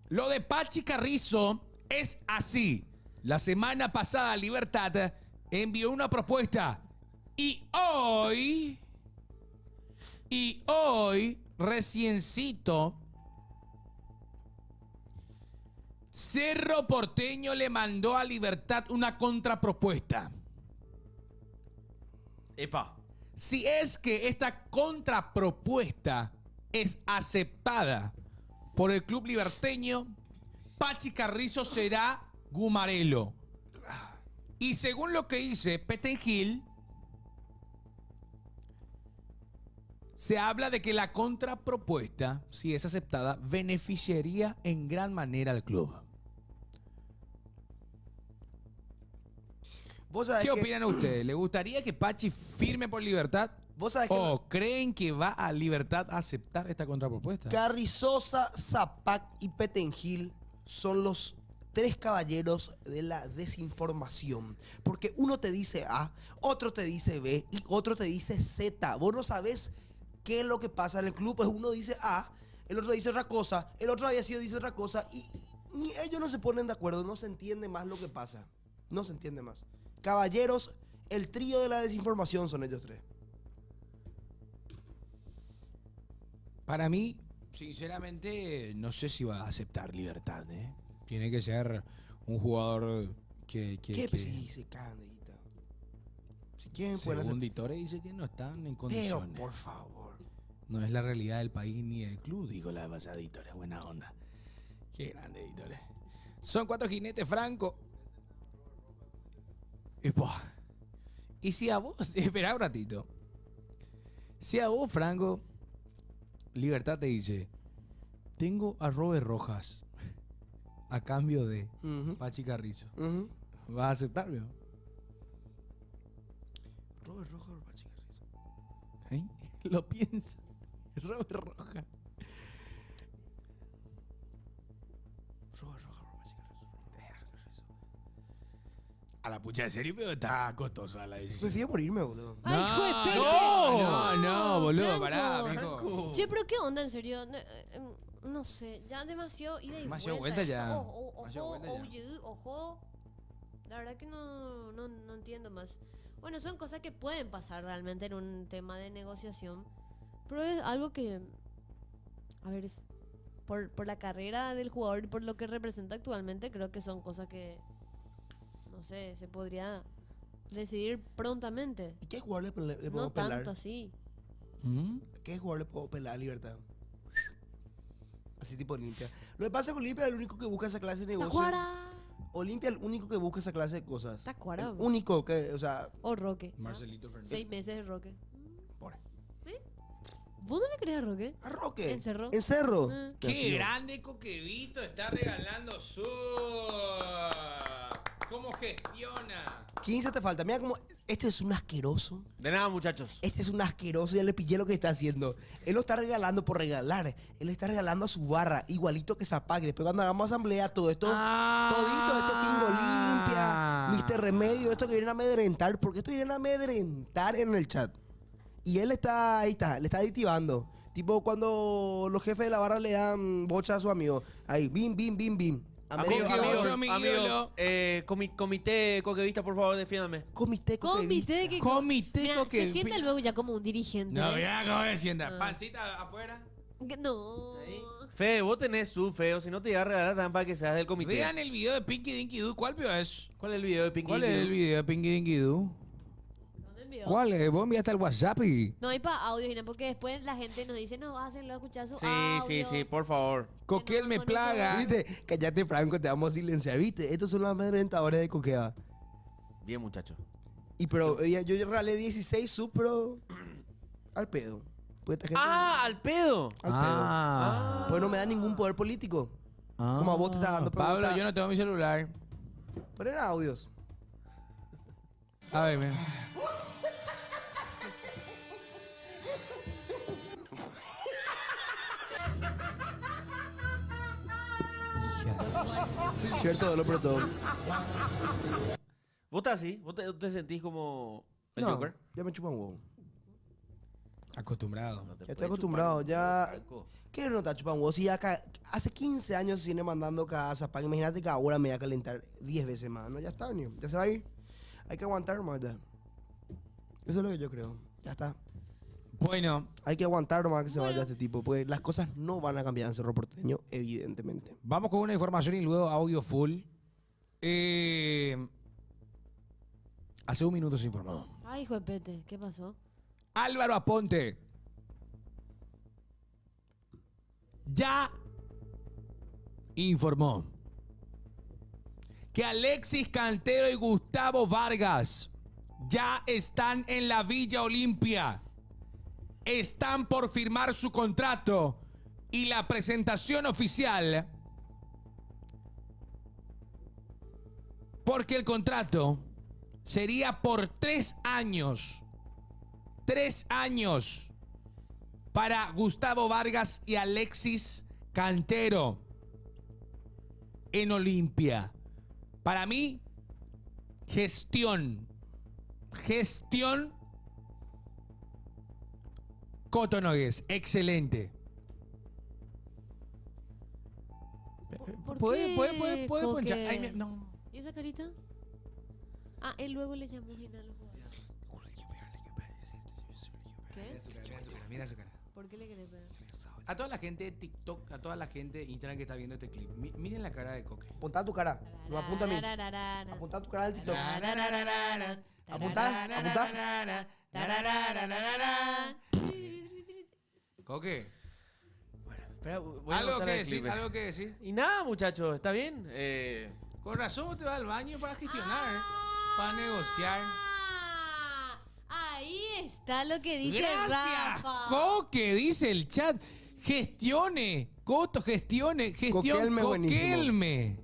Lo de Pachi Carrizo es así. La semana pasada Libertad envió una propuesta y hoy, reciencito, Cerro Porteño le mandó a Libertad una contrapropuesta. Epa. Si es que esta contrapropuesta es aceptada por el club liberteño, Pachi Carrizo será Gumarelo. Y según lo que dice Petengil, se habla de que la contrapropuesta, si es aceptada, beneficiaría en gran manera al club. ¿Vos sabés ¿Qué que- opinan ustedes? ¿Le gustaría que Pachi firme por Libertad? ¿Vos sabés que ¿O creen que va a Libertad a aceptar esta contrapropuesta? Carrizosa, Zapac y Petengil son los tres caballeros de la desinformación? Porque uno te dice A, otro te dice B y otro te dice Z. Vos no sabés qué es lo que pasa en el club. Pues uno dice A, el otro dice otra cosa, el otro había sido dice otra cosa y ni ellos no se ponen de acuerdo, no se entiende más lo que pasa. No se entiende más. Caballeros, el trío de la desinformación son ellos tres. Para mí, sinceramente, no sé si va a aceptar Libertad, ¿eh? Tiene que ser un jugador que ¿Qué pues si se cagan de guita? Si quieren pueden según hacer... Ditore dice que no están en Pero, condiciones. por favor. No es la realidad del país ni del club, dijo la pasada Ditore. Buena onda. Qué grande Ditore. Son 4 jinetes, Franco. Y si a vos, espera un ratito. Si a vos, Franco, Libertad te dice, tengo a Robert Rojas a cambio de Ujú, Pachi Carrizo. ujú. ¿Vas a aceptarme? Robert Rojas o Pachi Carrizo. ¿Eh? Lo piensa. Robert Rojas. Robert Rojas o Pachi Carrizo. A la pucha de serio, pero está costosa la decisión. Prefiero morirme, boludo. ¡Ay, hijo de Pepe! No, boludo, Franco. pará, mijo. Che, pero ¿qué onda, en serio? No sé, ya demasiado ida y Demasiado vuelta. vuelta ya. Ojo, Demasiado vuelta ya. ojo. La verdad que no entiendo más. Bueno, son cosas que pueden pasar realmente en un tema de negociación. Pero es algo que... A ver, es por la carrera del jugador y por lo que representa actualmente, creo que son cosas que... No sé, se podría decidir prontamente. ¿Y qué jugador le No puedo pelar? tanto así. ¿Mm? ¿Qué jugador le puedo pelar a Libertad? Así tipo Olimpia. Lo que pasa con Olimpia es el único que busca esa clase de negocio. ¡Tacuara! Olimpia es el único que busca esa clase de cosas. Tacuara. El único que, o sea, O Roque. Marcelito Fernández. 6 meses de Roque. pobre. ¿Vos no le crees a Roque? ¿A Roque? ¿En Cerro? ¿En Cerro? Ah. ¡Qué grande Coquevito está regalando su! ¿Cómo gestiona? 15 te falta. Mira cómo. Este es un asqueroso. De nada, muchachos. Este es un asqueroso. Ya le pillé lo que está haciendo. Él lo está regalando por regalar. Él está regalando a su barra, igualito que Zapac. Después, cuando hagamos asamblea, todo esto. Todito esto King Olimpia, Mr. Remedio, esto que vienen a amedrentar. Porque esto vienen a amedrentar en el chat. Y él está, ahí está, le está aditivando. Tipo cuando los jefes de la barra le dan bocha a su amigo. Ahí, bim, bim, bim, bim. A medio- Comité coquevista, por favor, defiéndame. Comité Comité que... Comité Mira, Coquevista. se sienta luego ya como un dirigente. No, ¿ves? mira cómo se sienta. Ah. Pancita afuera. No. Fede, vos tenés su feo, si no te iba a regalar también para que seas del comité. Vean el video de Pinky Dinky Doo. ¿Cuál video es? ¿Cuál es el video de Pinky? ¿Cuál es el video de Pinky Dinky Doo? ¿Dónde envió? ¿Cuál es? Vos enviaste al WhatsApp y... No hay para audio, Gina, porque después la gente nos dice, no, hácenlo escuchar su Sí, audio. sí, por favor. Coquel me plaga. ¿Viste? Cállate, Franco, te vamos a silenciar. ¿Viste? Estos son los amedrentadores de Coquea. Bien, muchachos. Y pero yo regalé 16 sub, pero al pedo. Pues esta gente- ¡Al pedo! al pedo. Pues no me da ningún poder político. Como a vos te está dando, pero Pablo, está- yo no tengo mi celular. Pero eran audios. A ver, mira. Cierto, de lo pero todo. ¿Vos estás así? ¿Vos te sentís como el No, Joker? ya me chupa un huevo. Acostumbrado. No te Ya estoy puede acostumbrado, chupar, ya- Franco. ¿Qué no te chupa un huevo? Si acá, hace 15 años viene mandando casa, para imagínate que ahora me voy a calentar 10 veces más. No, ya está, niño. Ya se va a ir. Hay que aguantar, nomás ya. Eso es lo que yo creo. Ya está. Bueno, Hay que aguantar nomás que se vaya este tipo. Pues las cosas no van a cambiar en Cerro Porteño, evidentemente. vamos con una información y luego audio full. Hace un minuto se informó. Ay, hijo de pete, ¿qué pasó? Álvaro Aponte ya informó que Alexis Cantero y Gustavo Vargas ya están en la Villa Olimpia. Están por firmar su contrato y la presentación oficial, porque el contrato sería por 3 años. 3 años para Gustavo Vargas y Alexis Cantero en Olimpia. Para mí, gestión Coto Nogués, excelente. ¿Por ¿Puede qué, ponchar? Coque? Ay, no. ¿Y esa carita? Ah, él luego le llamó Gina a los jugadores. ¿Qué? Mira su cara. ¿Por qué le querés pegar? A toda la gente de TikTok, a toda la gente de Instagram que está viendo este clip, miren la cara de Coque. Apunta tu cara. No apunta a mí. Apunta tu cara al TikTok. Apunta, apunta. Coque, Espera, voy a algo anotar que el decir, clip. algo que decir. Y nada, muchachos, ¿está bien? Con razón vos te vas al baño para gestionar, para negociar. Ah, ahí está lo que dice Gracias, Rafa. Coque, dice el chat. Gestione, Coto, gestione, gestión, Coquelme, buenísimo. Coquelme.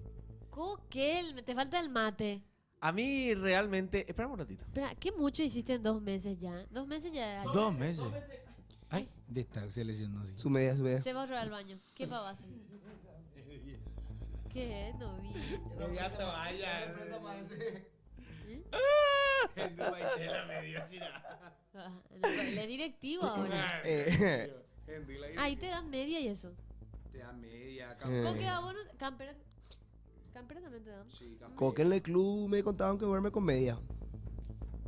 Coquel, te falta el mate. A mí realmente... Espera un ratito. Espera, ¿qué mucho hiciste en 2 meses ya? 2 meses ya. 2 meses. Ay, de esta se lesionó así. Su media, su media. Se va a robar al baño. ¿Qué pava hacer? ¿Qué? No vi. Ah, no, él es directivo ahora. Ahí te dan media y eso. Te da media, Coque, a vos no- Campera. Campera también te dan. Coque en el club me contaban que duerme con media.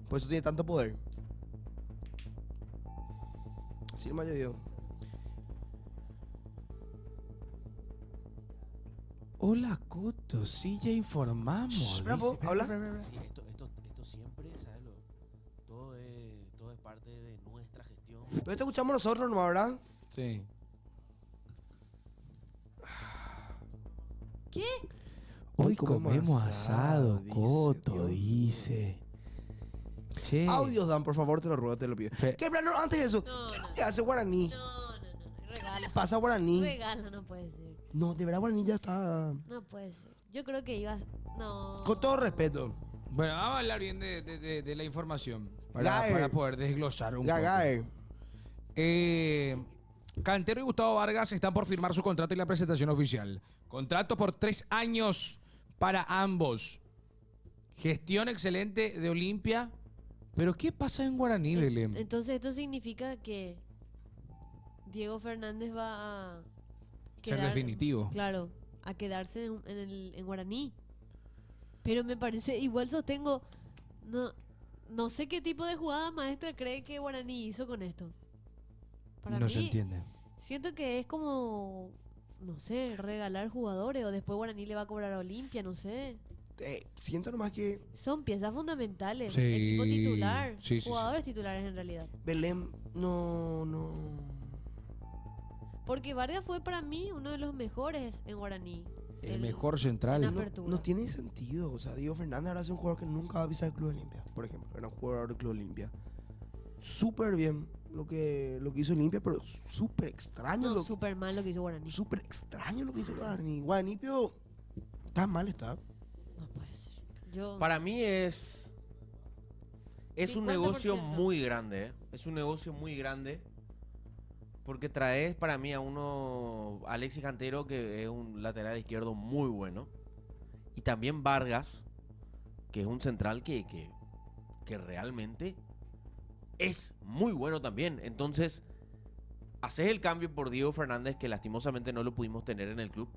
Por eso tiene tanto poder. Así nomás yo digo. Hola, Coto, sí, ya informamos. Bravo, dice. habla. Sí, esto siempre, ¿sabes? Todo es parte de nuestra gestión. Pero esto escuchamos nosotros nomás, ¿verdad? Sí. ¿Qué? Hoy comemos comemos asado, asado, dice, Coto, Dios mío. dice. Che. Audios dan, por favor, te lo ruego, te lo pido. Fe- ¿Qué plano antes de eso? No, ¿Qué es lo no. que hace Guaraní? No. ¿Qué Regala. le pasa a Guaraní? Regala, no puede ser. No, de verdad Guaraní ya está... No puede ser. Yo creo que ibas. No. Con todo respeto. Bueno, vamos a hablar bien de la información Gae. para poder desglosar un poco. Gagae. Cantero y Gustavo Vargas están por firmar su contrato y la presentación oficial. Contrato por 3 años para ambos. Gestión excelente de Olimpia. Pero ¿qué pasa en Guaraní, Belén? Entonces, esto significa que Diego Fernández va a. Ser definitivo. Claro, a quedarse en Guaraní. Pero me parece, igual sostengo. No sé qué tipo de jugada maestra cree que Guaraní hizo con esto. Para No mí, se entiende. siento que es como, no sé, regalar jugadores o después Guaraní le va a cobrar a Olimpia, no sé. Siento nomás que Son piezas fundamentales. Sí, Equipo titular. sí, sí, Jugadores titulares en realidad. Belén no... Porque Vargas fue para mí uno de los mejores en Guaraní. El mejor central. en No, apertura. no tiene sentido. O sea, Diego Fernández ahora es un jugador que nunca va a pisar el Club Olimpia, por ejemplo. Era un jugador del Club Olimpia. Súper bien lo que hizo Olimpia, pero súper extraño. No, súper mal lo que hizo Guaraní. Súper extraño lo que hizo Guaraní. Guaraní, pero tan mal está. No puede ser. Yo. Para mí es un negocio 50%. muy grande, ¿eh? Es un negocio muy grande. Porque traes para mí a uno, Alexis Cantero, que es un lateral izquierdo muy bueno. Y también Vargas, que es un central que realmente es muy bueno también. Entonces, haces el cambio por Diego Fernández, que lastimosamente no lo pudimos tener en el club.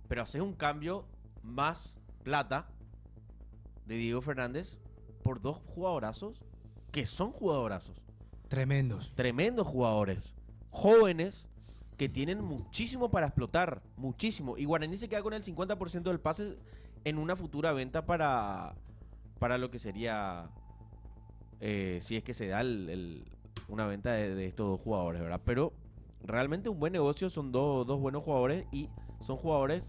Pero haces un cambio más plata de Diego Fernández por 2 jugadorazos que son jugadorazos. Tremendos. Tremendos jugadores, jóvenes, que tienen muchísimo para explotar, muchísimo. Y Guaraní se queda con el 50% del pase en una futura venta para lo que sería, si es que se da una venta de estos 2 jugadores, ¿verdad? Pero realmente un buen negocio, son dos buenos jugadores y son jugadores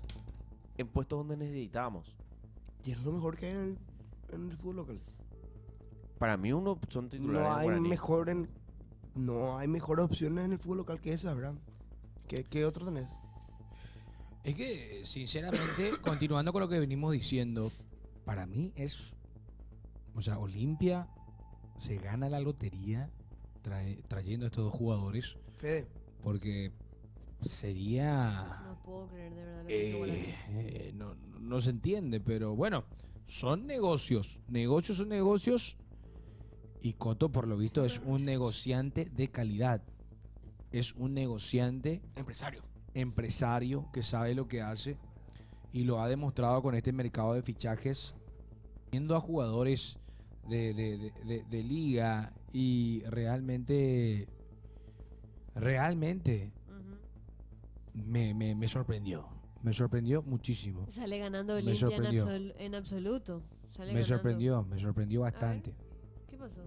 en puestos donde necesitábamos. Y es lo mejor que hay en el fútbol local. Para mí uno son titulares No en hay Guaraní. no hay mejores opciones en el fútbol local que esas, ¿verdad? ¿Qué otro tenés? Es que, sinceramente, continuando con lo que venimos diciendo, para mí es... O sea, Olimpia se gana la lotería trayendo a estos 2 jugadores Fede, porque sería... No puedo creer de verdad lo que hizo Guaraní. no se entiende, pero bueno, son negocios. Negocios son negocios. Y Coto, por lo visto, es un negociante de calidad. Es un negociante empresario que sabe lo que hace y lo ha demostrado con este mercado de fichajes, viendo a jugadores de liga y realmente Ujú. me sorprendió muchísimo. Sale ganando Me Olimpia sorprendió. en absoluto. Sale Me ganando. sorprendió bastante. ¿Qué pasó?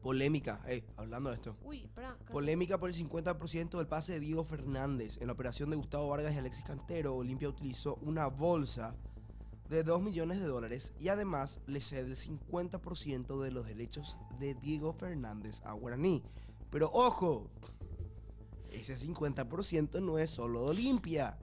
polémica, hablando de esto. Uy, espera. Polémica por el 50% del pase de Diego Fernández. En la operación de Gustavo Vargas y Alexis Cantero, Olimpia utilizó una bolsa de $2 millones y además le cede el 50% de los derechos de Diego Fernández a Guaraní. Pero ojo, ese 50% no es solo de Olimpia,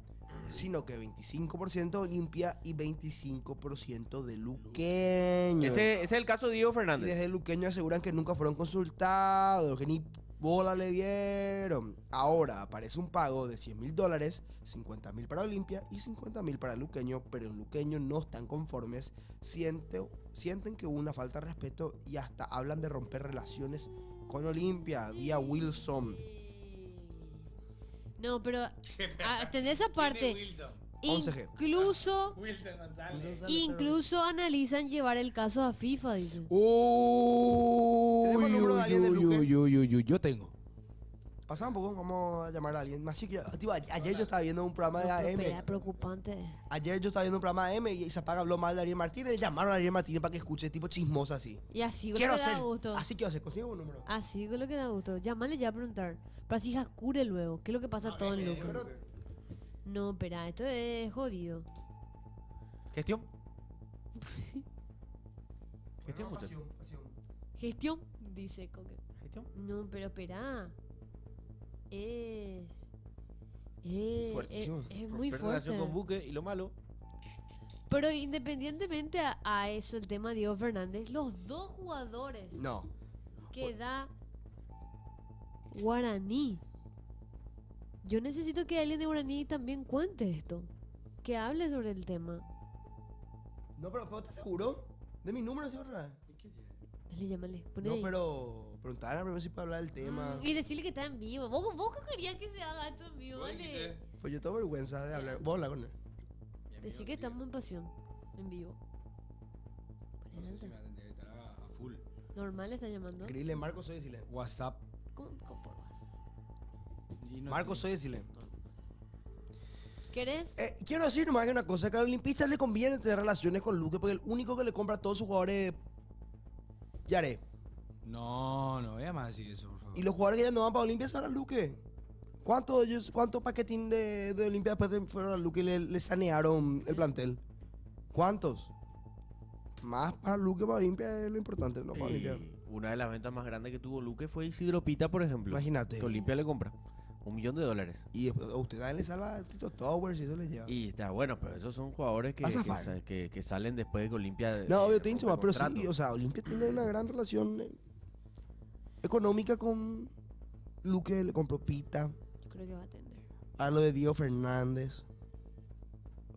sino que 25% de Olimpia y 25% de Luqueño. Ese es el caso de Diego Y Fernández. desde Luqueño aseguran que nunca fueron consultados, que ni bola le dieron. Ahora aparece un pago de $100,000, $50,000 para Olimpia y $50,000 para Luqueño, pero en Luqueño no están conformes, sienten que hubo una falta de respeto y hasta hablan de romper relaciones con Olimpia vía Wilson. No, pero atendé esa parte. 11G. Incluso analizan llevar el caso a FIFA, dice. ¿Tenemos el número de alguien de Luque? Yo tengo. Pasa un poco, vamos a llamar a alguien. Así que, tipo, ayer yo estaba viendo un programa de No, pero AM. espera, preocupante. Ayer yo estaba viendo un programa de AM y Zapaga habló mal de Ariel Martínez. Le llamaron a Ariel Martínez para que escuche, tipo chismosa así. Y así con Quiero lo que da hacer. gusto. Así quiero hacer. Consigo un número. Así con lo que da gusto. Llámale ya a preguntar. Para si jacure luego. ¿Qué es lo que pasa todo en Luca? No, espera, esto es jodido. ¿Gestión? Gestión, muchacho. Gestión, dice Coque. ¿Gestión? No, pero espera. Es Fuertísimo. es muy Romper relación fuerte. con Buque y lo malo. Pero independientemente a eso, el tema de Diego Fernández, los dos jugadores No. que da Guaraní. Yo necesito que alguien de Guaraní también cuente esto. Que hable sobre el tema. No, pero ¿estás seguro? De mi número, señor. Dale, llámale. Poné No, ahí. pero preguntarle primero si puede hablar del tema. Y decirle que está en vivo. ¿Vos qué querías que se haga esto en vivo? Dale. Pues yo tengo vergüenza de hablar. Vos habla con él. Decí que estamos en pasión. En vivo. No sé si me atendí, estará a full. Normal está llamando. Escribile Marco Soy decirle. WhatsApp. ¿Cómo por vas? Y no Marco sé. Soy decirle. ¿Querés? Quiero decir nomás que una cosa, que a los olimpistas le conviene tener relaciones con Luque porque el único que le compra a todos sus jugadores es Yaré. No, no voy a más decir eso, por favor. Y los jugadores que ya no van para Olimpia son a Luque. ¿Cuántos paquetín de Olimpia después fueron a Luque y le sanearon el plantel? ¿Cuántos? Más para Luque que para Olimpia es lo importante, no para Olimpia. Y una de las ventas más grandes que tuvo Luque fue Isidro Pita, por ejemplo. Imagínate. Que Olimpia le compra. $1 millón. Y después, a usted también le salva a Tito Towers y eso les lleva. Y está bueno, pero esos son jugadores que, Va a zafar. que salen después de que Olimpia. No, obvio, te hincho más, rompe pero sí, contrato. o sea, Olimpia tiene una gran relación económica con Luque, le compró Pita, Yo creo que va a atender. a lo de Diego Fernández.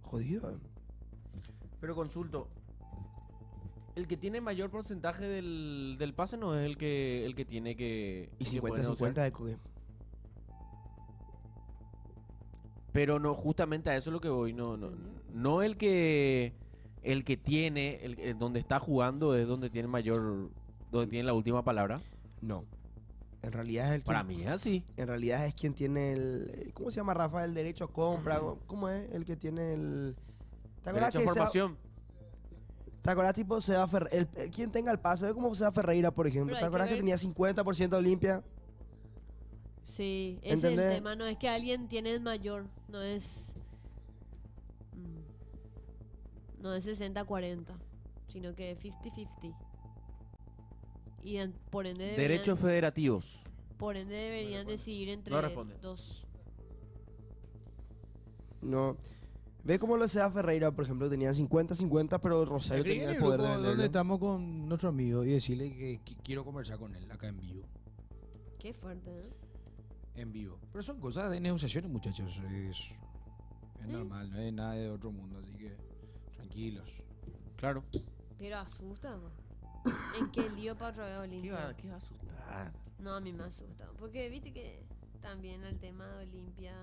Jodido, ¿eh? Pero consulto. El que tiene mayor porcentaje del pase no es el que tiene que. Y que puede 50-50 negociar. de Coque. Pero no, justamente a eso es lo que voy. No el que tiene, donde está jugando es donde tiene donde tiene la última palabra. No. En realidad es el Para quien, mí es así. en realidad es quien tiene el, ¿cómo se llama, Rafa? El derecho a compra. ¿Cómo es? El que tiene el... ¿Te acuerdas Derecho a que formación. ¿Te acuerdas tipo Seba Ferreira? Quien tenga el pase, ve como Seba Ferreira, por ejemplo. Pero ¿Te hay que acuerdas que ver- tenía 50% de Olimpia? Sí, ese es el ¿Entendés? tema. No es que alguien tiene el mayor. No es. No es 60-40. Sino que es 50-50. Y por ende deberían, Derechos federativos. por ende deberían decidir entre No responde. dos. No. Ve cómo lo de Seba Ferreira, por ejemplo, tenía 50-50, pero Rosario Escribí tenía en el poder de grupo donde venderlo. estamos con nuestro amigo y decirle que quiero conversar con él acá en vivo. Qué fuerte, ¿eh? En vivo. Pero son cosas de negociaciones, muchachos. Es normal, no es nada de otro mundo, así que tranquilos. Claro. Pero asusta, ¿no? ¿En qué lío para otra vez Olimpia? ¿Qué va a asustar? No, a mí me asusta. Porque viste que también el tema de Olimpia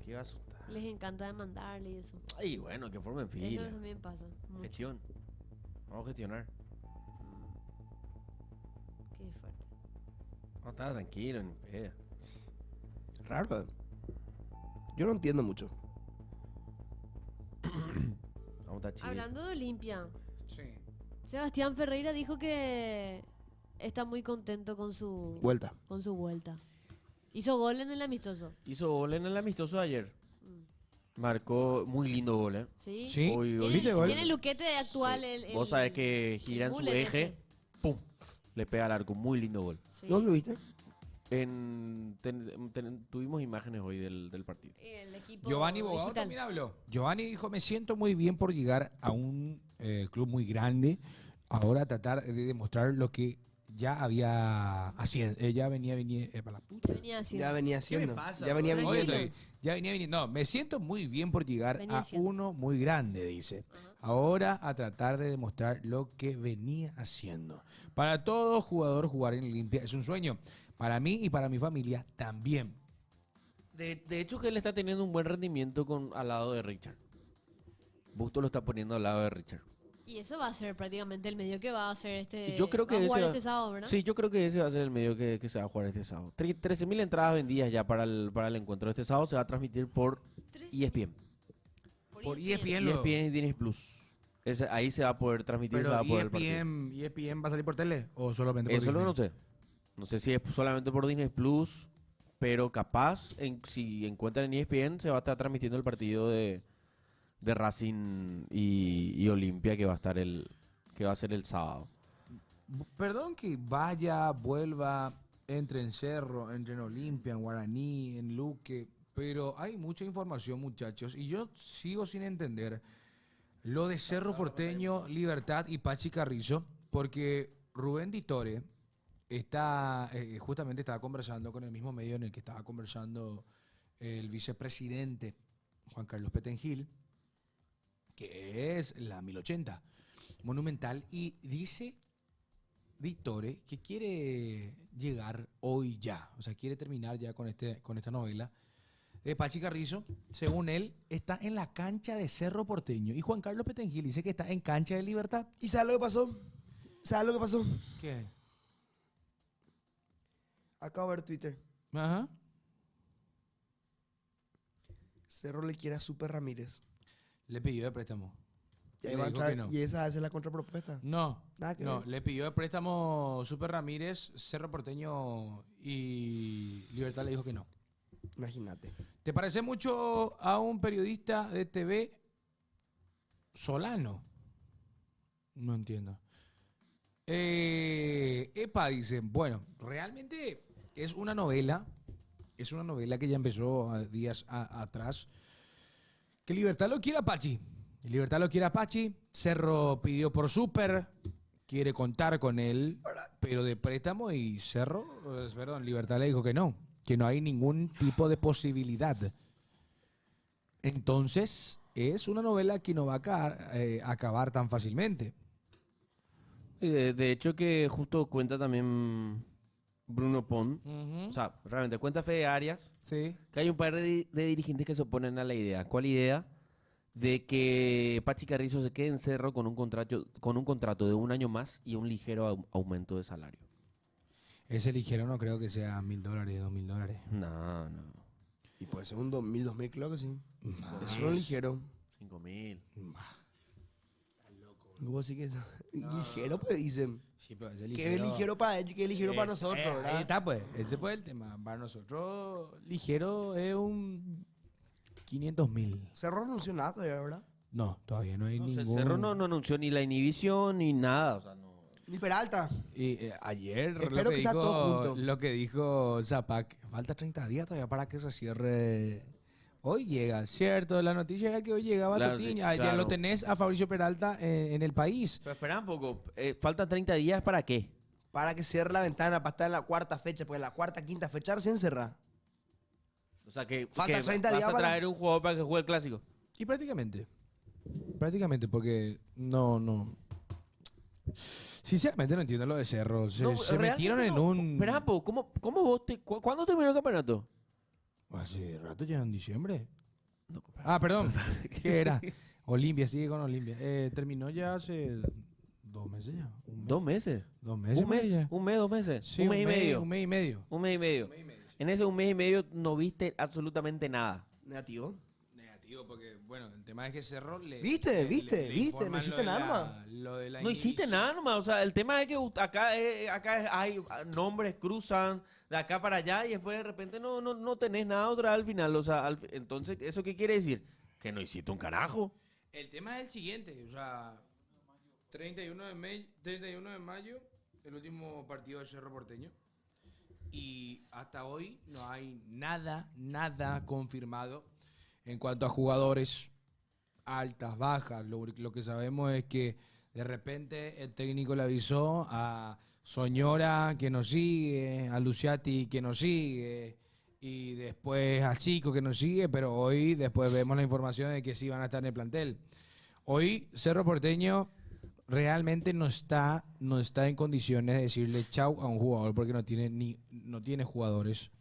¿Qué va a asustar? les encanta demandarle y eso. Ay, bueno, que formen Eso fila. también pasa. Mucho. Gestión. Vamos a gestionar. Qué fuerte. Vamos a estar tranquilos, ni pedo. Raro, ¿eh? Yo no entiendo mucho. Vamos a estar chill. Hablando de Olimpia, Sí. Sebastián Ferreira dijo que está muy contento con su Vuelta. vuelta. Hizo gol en el amistoso. Hizo gol en el amistoso de ayer. Mm. Marcó muy lindo gol, ¿eh? ¿Sí? Sí. Hoy, Tiene, hoy- ¿Viste gol? tiene el luquete actual. Sí. Vos sabés que gira en su bullet eje. ese. ¡Pum! Le pega al arco. Muy lindo gol. Sí. ¿Dónde lo viste? Tuvimos imágenes hoy del partido. El equipo Giovanni Bogado digital. también habló. Giovanni dijo, me siento muy bien por llegar a un club muy grande. Ahora tratar de demostrar lo que ya había haciendo. Ya venía para la puta. Venía haciendo. Ya venía haciendo. pasa, Ya venía bro? Oye, viniendo. estoy- ya venía viniendo. No, me siento muy bien por llegar Venía a haciendo. uno muy grande, dice. Ajá. Ahora a tratar de demostrar lo que venía haciendo. Para todo jugador jugar en Olimpia es un sueño. Para mí y para mi familia también. De hecho, que él está teniendo un buen rendimiento al lado de Richard. Busto lo está poniendo al lado de Richard. Y eso va a ser prácticamente el medio que va a hacer este. Yo creo que va a jugar ese este sábado, ¿verdad? Sí, yo creo que ese va a ser el medio que se va a jugar este sábado. 13.000 entradas vendidas ya para el encuentro de este sábado. Se va a transmitir por 13.000. ESPN. Por ESPN. ESPN. Lo- ESPN y Disney Plus. Ahí se va a poder transmitir, se va a poder el partido. ESPN va a salir por tele o solamente por Eso Disney? no sé. No sé si es solamente por Disney Plus, pero capaz, si encuentran en ESPN, se va a estar transmitiendo el partido de Racing y Olimpia que va a ser el sábado. Perdón que vaya, vuelva, entre en Cerro, entre en Olimpia, en Guaraní, en Luque, pero hay mucha información, muchachos, y yo sigo sin entender lo de Cerro Porteño, Libertad y Pachi Carrizo, porque Rubén Ditore justamente estaba conversando con el mismo medio en el que estaba conversando el vicepresidente Juan Carlos Petengil, que es la 1080 Monumental, y dice Ditore que quiere llegar hoy ya, o sea, quiere terminar ya con esta novela. Pachi Carrizo, según él, está en la cancha de Cerro Porteño, y Juan Carlos Petengil dice que está en cancha de Libertad. ¿Y sabes lo que pasó? ¿Sabes lo que pasó? ¿Qué? Acabo de ver Twitter. Ajá. Cerro le quiere a Super Ramírez. Le pidió de préstamo. Y, Y ahí le va a dijo entrar- que no. y esa es la contrapropuesta. No, Nada que no, ver. le pidió de préstamo Super Ramírez, Cerro Porteño y Libertad le dijo que no. Imagínate. ¿Te parece mucho a un periodista de TV Solano? No entiendo. Epa, dicen, bueno, realmente es una novela que ya empezó días atrás, que Libertad lo quiere a Pachi. Libertad lo quiere a Pachi, Cerro pidió por Super, quiere contar con él, pero de préstamo, y Cerro, perdón, Libertad le dijo que no hay ningún tipo de posibilidad. Entonces, es una novela que no va a acabar tan fácilmente. Y de hecho que justo cuenta también Bruno Pon, o sea, realmente cuenta Fede Arias, Sí. que hay un par de dirigentes que se oponen a la idea. ¿Cuál idea? De que Pachi Carrizo se quede en Cerro con un contrato de 1 año más y un ligero aumento de salario. Ese ligero no creo que sea $1.000, $2.000. No, no. Y puede ser un 2000, creo que sí. Más. Eso no ligero. 5.000. Luego sí que ligero, pues dicen. Sí, pero ese Que es ligero para ellos y que es ligero para nosotros, Ahí ¿verdad? está, pues. Ese fue el tema. Para nosotros, ligero es un 500.000. Cerro anunció nada todavía, ¿verdad? No, todavía no hay No, ningún. Cerro no anunció ni la inhibición ni nada. O sea, no. Ni Peralta. Y ayer Espero que sea todo junto. lo que dijo Zapac, falta 30 días todavía para que se cierre. Hoy llega, ¿cierto? La noticia era que hoy llegaba Claro, Totiño. sí, Ya claro. lo tenés a Fabricio Peralta en el país. Pero espera un poco. ¿Falta 30 días para qué? Para que cierre la ventana, para estar en la cuarta fecha, porque la cuarta, quinta fecha recién cerra. O sea, que, Falta que 30 vas días a para- traer un jugador para que juegue el clásico. Y prácticamente. Prácticamente, porque no. Sinceramente no entiendo lo de Cerro. Se realmente metieron en no. un. Espera, ¿cómo vos ¿cuándo terminó el campeonato? Hace rato ya en diciembre. Perdón. ¿Qué era? Olimpia, sigue con Olimpia. Terminó ya hace 2 meses ya. Un mes. 2 meses. 2 meses. Un mes, ya. 2 meses. Sí, un mes y medio. Un mes y medio. Un mes y medio. En ese 1 mes y medio no viste absolutamente nada. Negativo. Negativo, porque, bueno, el tema es que Cerro le. ¿Viste? ¿Viste? ¿Viste? informan No hiciste lo de nada la- más. lo de la No hiciste inhibición. nada nomás. O sea, el tema es que hay nombres cruzan de acá para allá y después de repente no tenés nada otra al final. O sea, entonces, ¿eso qué quiere decir? Que no hiciste un carajo. El tema es el siguiente, o sea, 31 de mayo, el último partido de Cerro Porteño. Y hasta hoy no hay nada confirmado en cuanto a jugadores, altas, bajas. Lo que sabemos es que de repente el técnico le avisó a Soñora que nos sigue, a Luciati que nos sigue, y después a Chico que nos sigue, pero hoy después vemos la información de que sí van a estar en el plantel. Hoy Cerro Porteño realmente no está en condiciones de decirle chau a un jugador porque no tiene jugadores.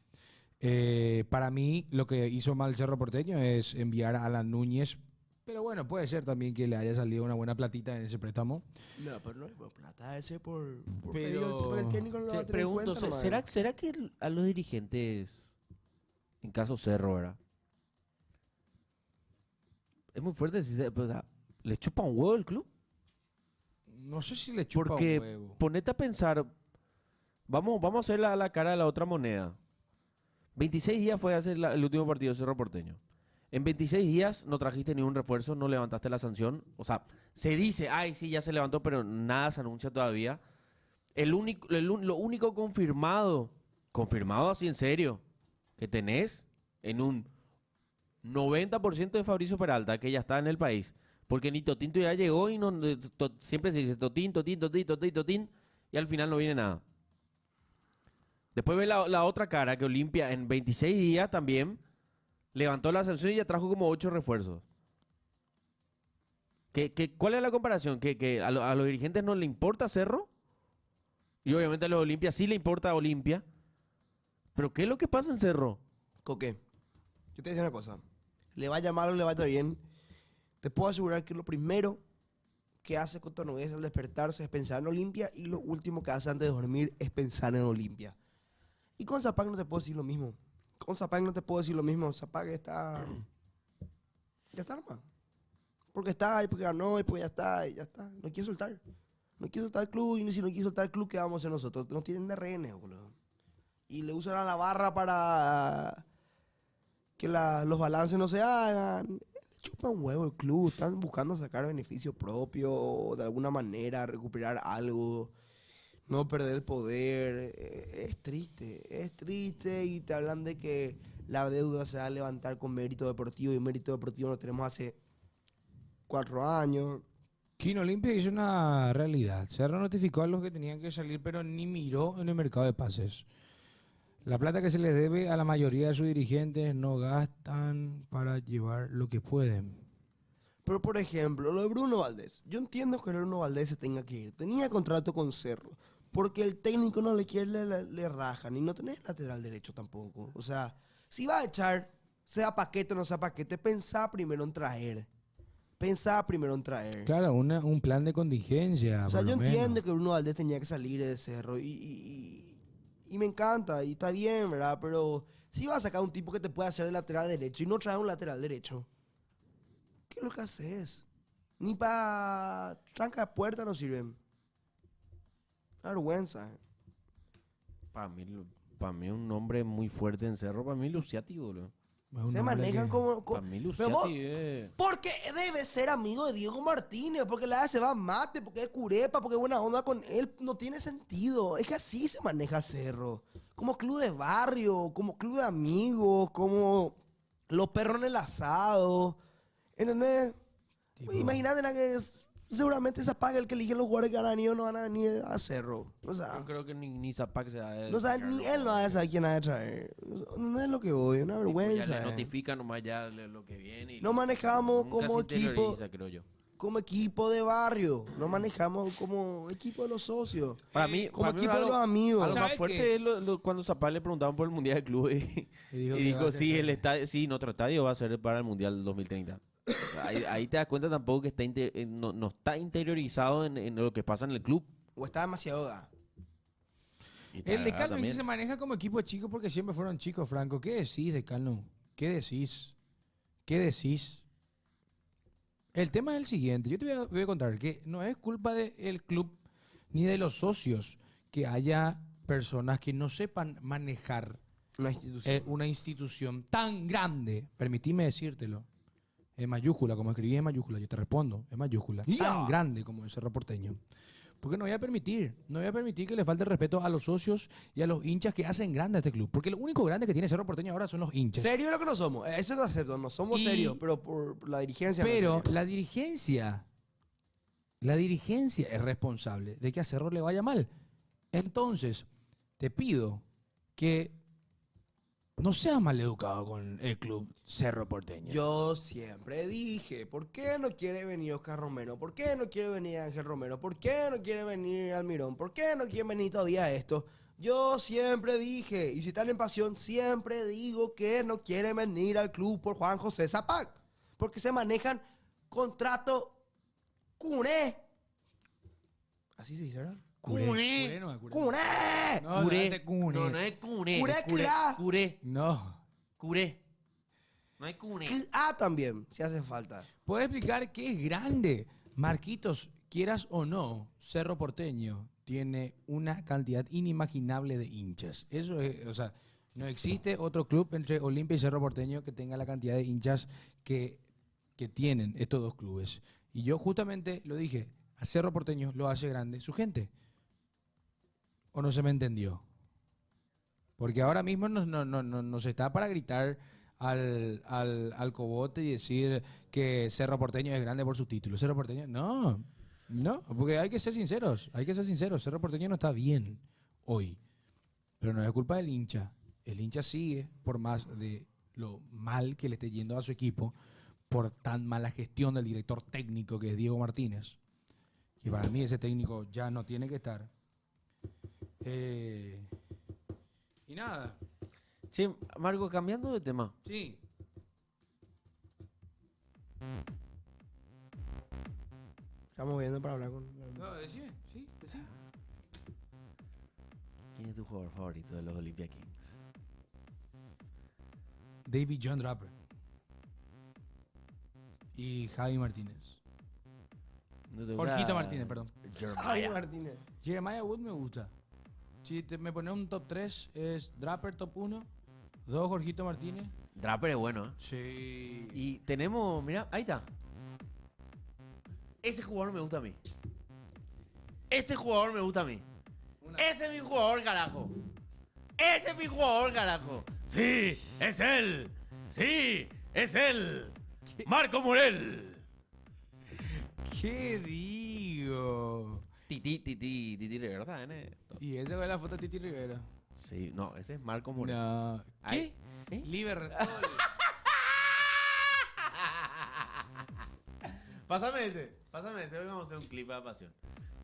Para mí lo que hizo mal Cerro Porteño es enviar a Alan Núñez, pero bueno, puede ser también que le haya salido una buena platita en ese préstamo. No, pero no es por plata ese por Pero- pedido, el técnico no lo va a tener en Pregunto, cuenta nomás. ¿será que a los dirigentes, en caso Cerro, ¿verdad? Es muy fuerte decir, pero, o sea, ¿le chupa un huevo el club? No sé si le chupa Porque un huevo. ponete a pensar, vamos a hacer la cara de la otra moneda. 26 días fue hace el último partido de Cerro Porteño. En 26 días no trajiste ni un refuerzo, no levantaste la sanción. O sea, se dice, ay, sí, ya se levantó, pero nada se anuncia todavía. Lo único confirmado así en serio, que tenés en un 90% de Fabricio Peralta, que ya está en el país. Porque ni Totinto ya llegó y no, siempre se dice Totín, Totín, Totín, Totín, Totín, y al final no viene nada. Después ve la otra cara, que Olimpia en 26 días también levantó la sanción y ya trajo como 8 refuerzos. ¿Cuál es la comparación? ¿Que a los dirigentes no le importa Cerro? Y obviamente a los Olimpia sí le importa a Olimpia. ¿Pero qué es lo que pasa en Cerro? Coque, yo te voy a decir una cosa. Le vaya mal o le vaya bien, te puedo asegurar que lo primero que hace Cotonogués al despertarse es pensar en Olimpia y lo último que hace antes de dormir es pensar en Olimpia. Y con Zapac no te puedo decir lo mismo. Con Zapac no te puedo decir lo mismo. Zapac está... Ya está nomás. Porque está, y porque ganó, y porque ya está, y ya está. No quiere soltar. No quiere soltar el club, y si no quiere soltar el club, ¿qué vamos a hacer nosotros? Nos tienen de rehenes, boludo. Y le usan a la barra para que los balances no se hagan. Le chupa un huevo el club. Están buscando sacar beneficio propio, o de alguna manera recuperar algo. No perder el poder. Es triste, y te hablan de que la deuda se va a levantar con mérito deportivo, y mérito deportivo lo tenemos hace 4 años. Quino Olimpia hizo una realidad. Cerro notificó a los que tenían que salir, pero ni miró en el mercado de pases. La plata que se les debe a la mayoría de sus dirigentes no gastan para llevar lo que pueden. Pero, por ejemplo, lo de Bruno Valdés. Yo entiendo que Bruno Valdés se tenga que ir. Tenía contrato con Cerro. Porque el técnico no le quiere, le rajan. Y no tenés lateral derecho tampoco. O sea, si va a echar, sea paquete o no sea paquete, pensá primero en traer. Claro, un plan de contingencia. O sea, por yo lo entiendo menos. que Bruno Valdés tenía que salir de Cerro. Y me encanta. Y está bien, ¿verdad? Pero si va a sacar un tipo que te pueda hacer de lateral derecho y no trae un lateral derecho, ¿qué es lo que haces? Ni para tranca de puerta no sirven. Una vergüenza. Para mí un nombre muy fuerte en Cerro, para mí Luciati, boludo. Es un Se hombre manejan que- como... Para mí Pero vos- Luciati es... porque debe ser amigo de Diego Martínez, porque la se va a mate, porque es curepa, porque es buena onda con él. No tiene sentido. Es que así se maneja Cerro. Como club de barrio, como club de amigos, como los perros en el asado. ¿Entendés? tipo, Imagínate seguramente se apaga el que eligen los jugadores que van a venir o no van a venir a Cerro. O sea, Yo creo que ni Zapac se da de no sabe, sacar ni los él no va a jugadores. saber quién va a traer. No es lo que voy, es una Tipo, vergüenza. ya le notifica nomás ya lo que viene. Y No listo. manejamos Nunca como se equipo. interioriza, creo yo. Como equipo de barrio, no manejamos como equipo de los socios. Para mí, Como para mí equipo de algo- los amigos. A lo ¿Sabe más fuerte qué? es cuando Zapata le preguntaban por el Mundial de Clubes y Y dijo que dijo, va a sí, ser- el estadio, sí, nuestro estadio va a ser para el Mundial 2030. O sea, ahí te das cuenta tampoco que no está interiorizado en lo que pasa en el club. O está demasiado da. Y El de Talagá Calno también. se maneja como equipo chico porque siempre fueron chicos, Franco. ¿Qué decís de Calno? ¿Qué decís? El tema es el siguiente. Yo te voy a contar que no es culpa del club ni de los socios que haya personas que no sepan manejar Una institución. una institución tan grande. Permitime decírtelo. En mayúscula, como escribí en mayúscula, yo te respondo, en mayúscula. ¡Ya! Tan grande como el Cerro Porteño. Porque no voy a permitir que le falte el respeto a los socios y a los hinchas que hacen grande a este club. Porque lo único grande que tiene Cerro Porteño ahora son los hinchas. Serio lo que no somos. Eso lo acepto. No somos Y- serios, pero por la dirigencia. no es Pero serio. la dirigencia es responsable de que a Cerro le vaya mal. Entonces, te pido que no seas maleducado con el club Cerro Porteño. Yo siempre dije, ¿por qué no quiere venir Oscar Romero? ¿Por qué no quiere venir Ángel Romero? ¿Por qué no quiere venir Almirón? ¿Por qué no quiere venir todavía esto? Yo siempre dije, y si están en pasión, siempre digo que no quiere venir al club por Juan José Zapac. Porque se manejan contrato cuné. Así se dice, ¿verdad? Curé, no me acuerdo. ¡Cuné! No, no, ese Cune. No, no es Cune. Curé, es Curé. Curá. Curé. No. Curé. No hay Cune. También, si hace falta. ¿Puedes explicar qué es grande? Marquitos, quieras o no, Cerro Porteño tiene una cantidad inimaginable de hinchas. Eso es, o sea, no existe otro club entre Olimpia y Cerro Porteño que tenga la cantidad de hinchas que tienen estos dos clubes. Y yo justamente lo dije, a Cerro Porteño lo hace grande su gente. ¿O no se me entendió? Porque ahora mismo nos está para gritar al cogote y decir que Cerro Porteño es grande por sus títulos. Cerro Porteño, no, porque hay que ser sinceros, Cerro Porteño no está bien hoy, pero no es culpa del hincha. El hincha sigue, por más de lo mal que le esté yendo a su equipo, por tan mala gestión del director técnico que es Diego Martínez, que para mí ese técnico ya no tiene que estar. Y nada. Che, Marco, cambiando de tema. Sí. Estamos viendo para hablar con... No, decime. ¿Quién es tu jugador favorito de los Olympia Kings? David John Draper. Y Javi Martínez. ¿No te Jorgito gusta Martínez, perdón. Ay, Jeremiah. Martínez. Jeremiah Wood me gusta. Si me pone un top 3, es Draper top 1, 2 Jorgito Martínez. Draper es bueno, ¿eh? Sí. Y tenemos, mira, ahí está. Ese jugador me gusta a mí. Ese jugador me gusta a mí. Ese es mi jugador, carajo. Ese es mi jugador, carajo. Sí, es él. Sí, es él. Marco Morel. ¿Qué digo? Titi Rivera, ¿saben esto? Y esa fue la foto de Titi Rivera. Sí, no, ese es Marco Morel. No. Ay, ¿Qué? ¿eh? Libertad. Pásame ese, hoy vamos a hacer un clip a pasión.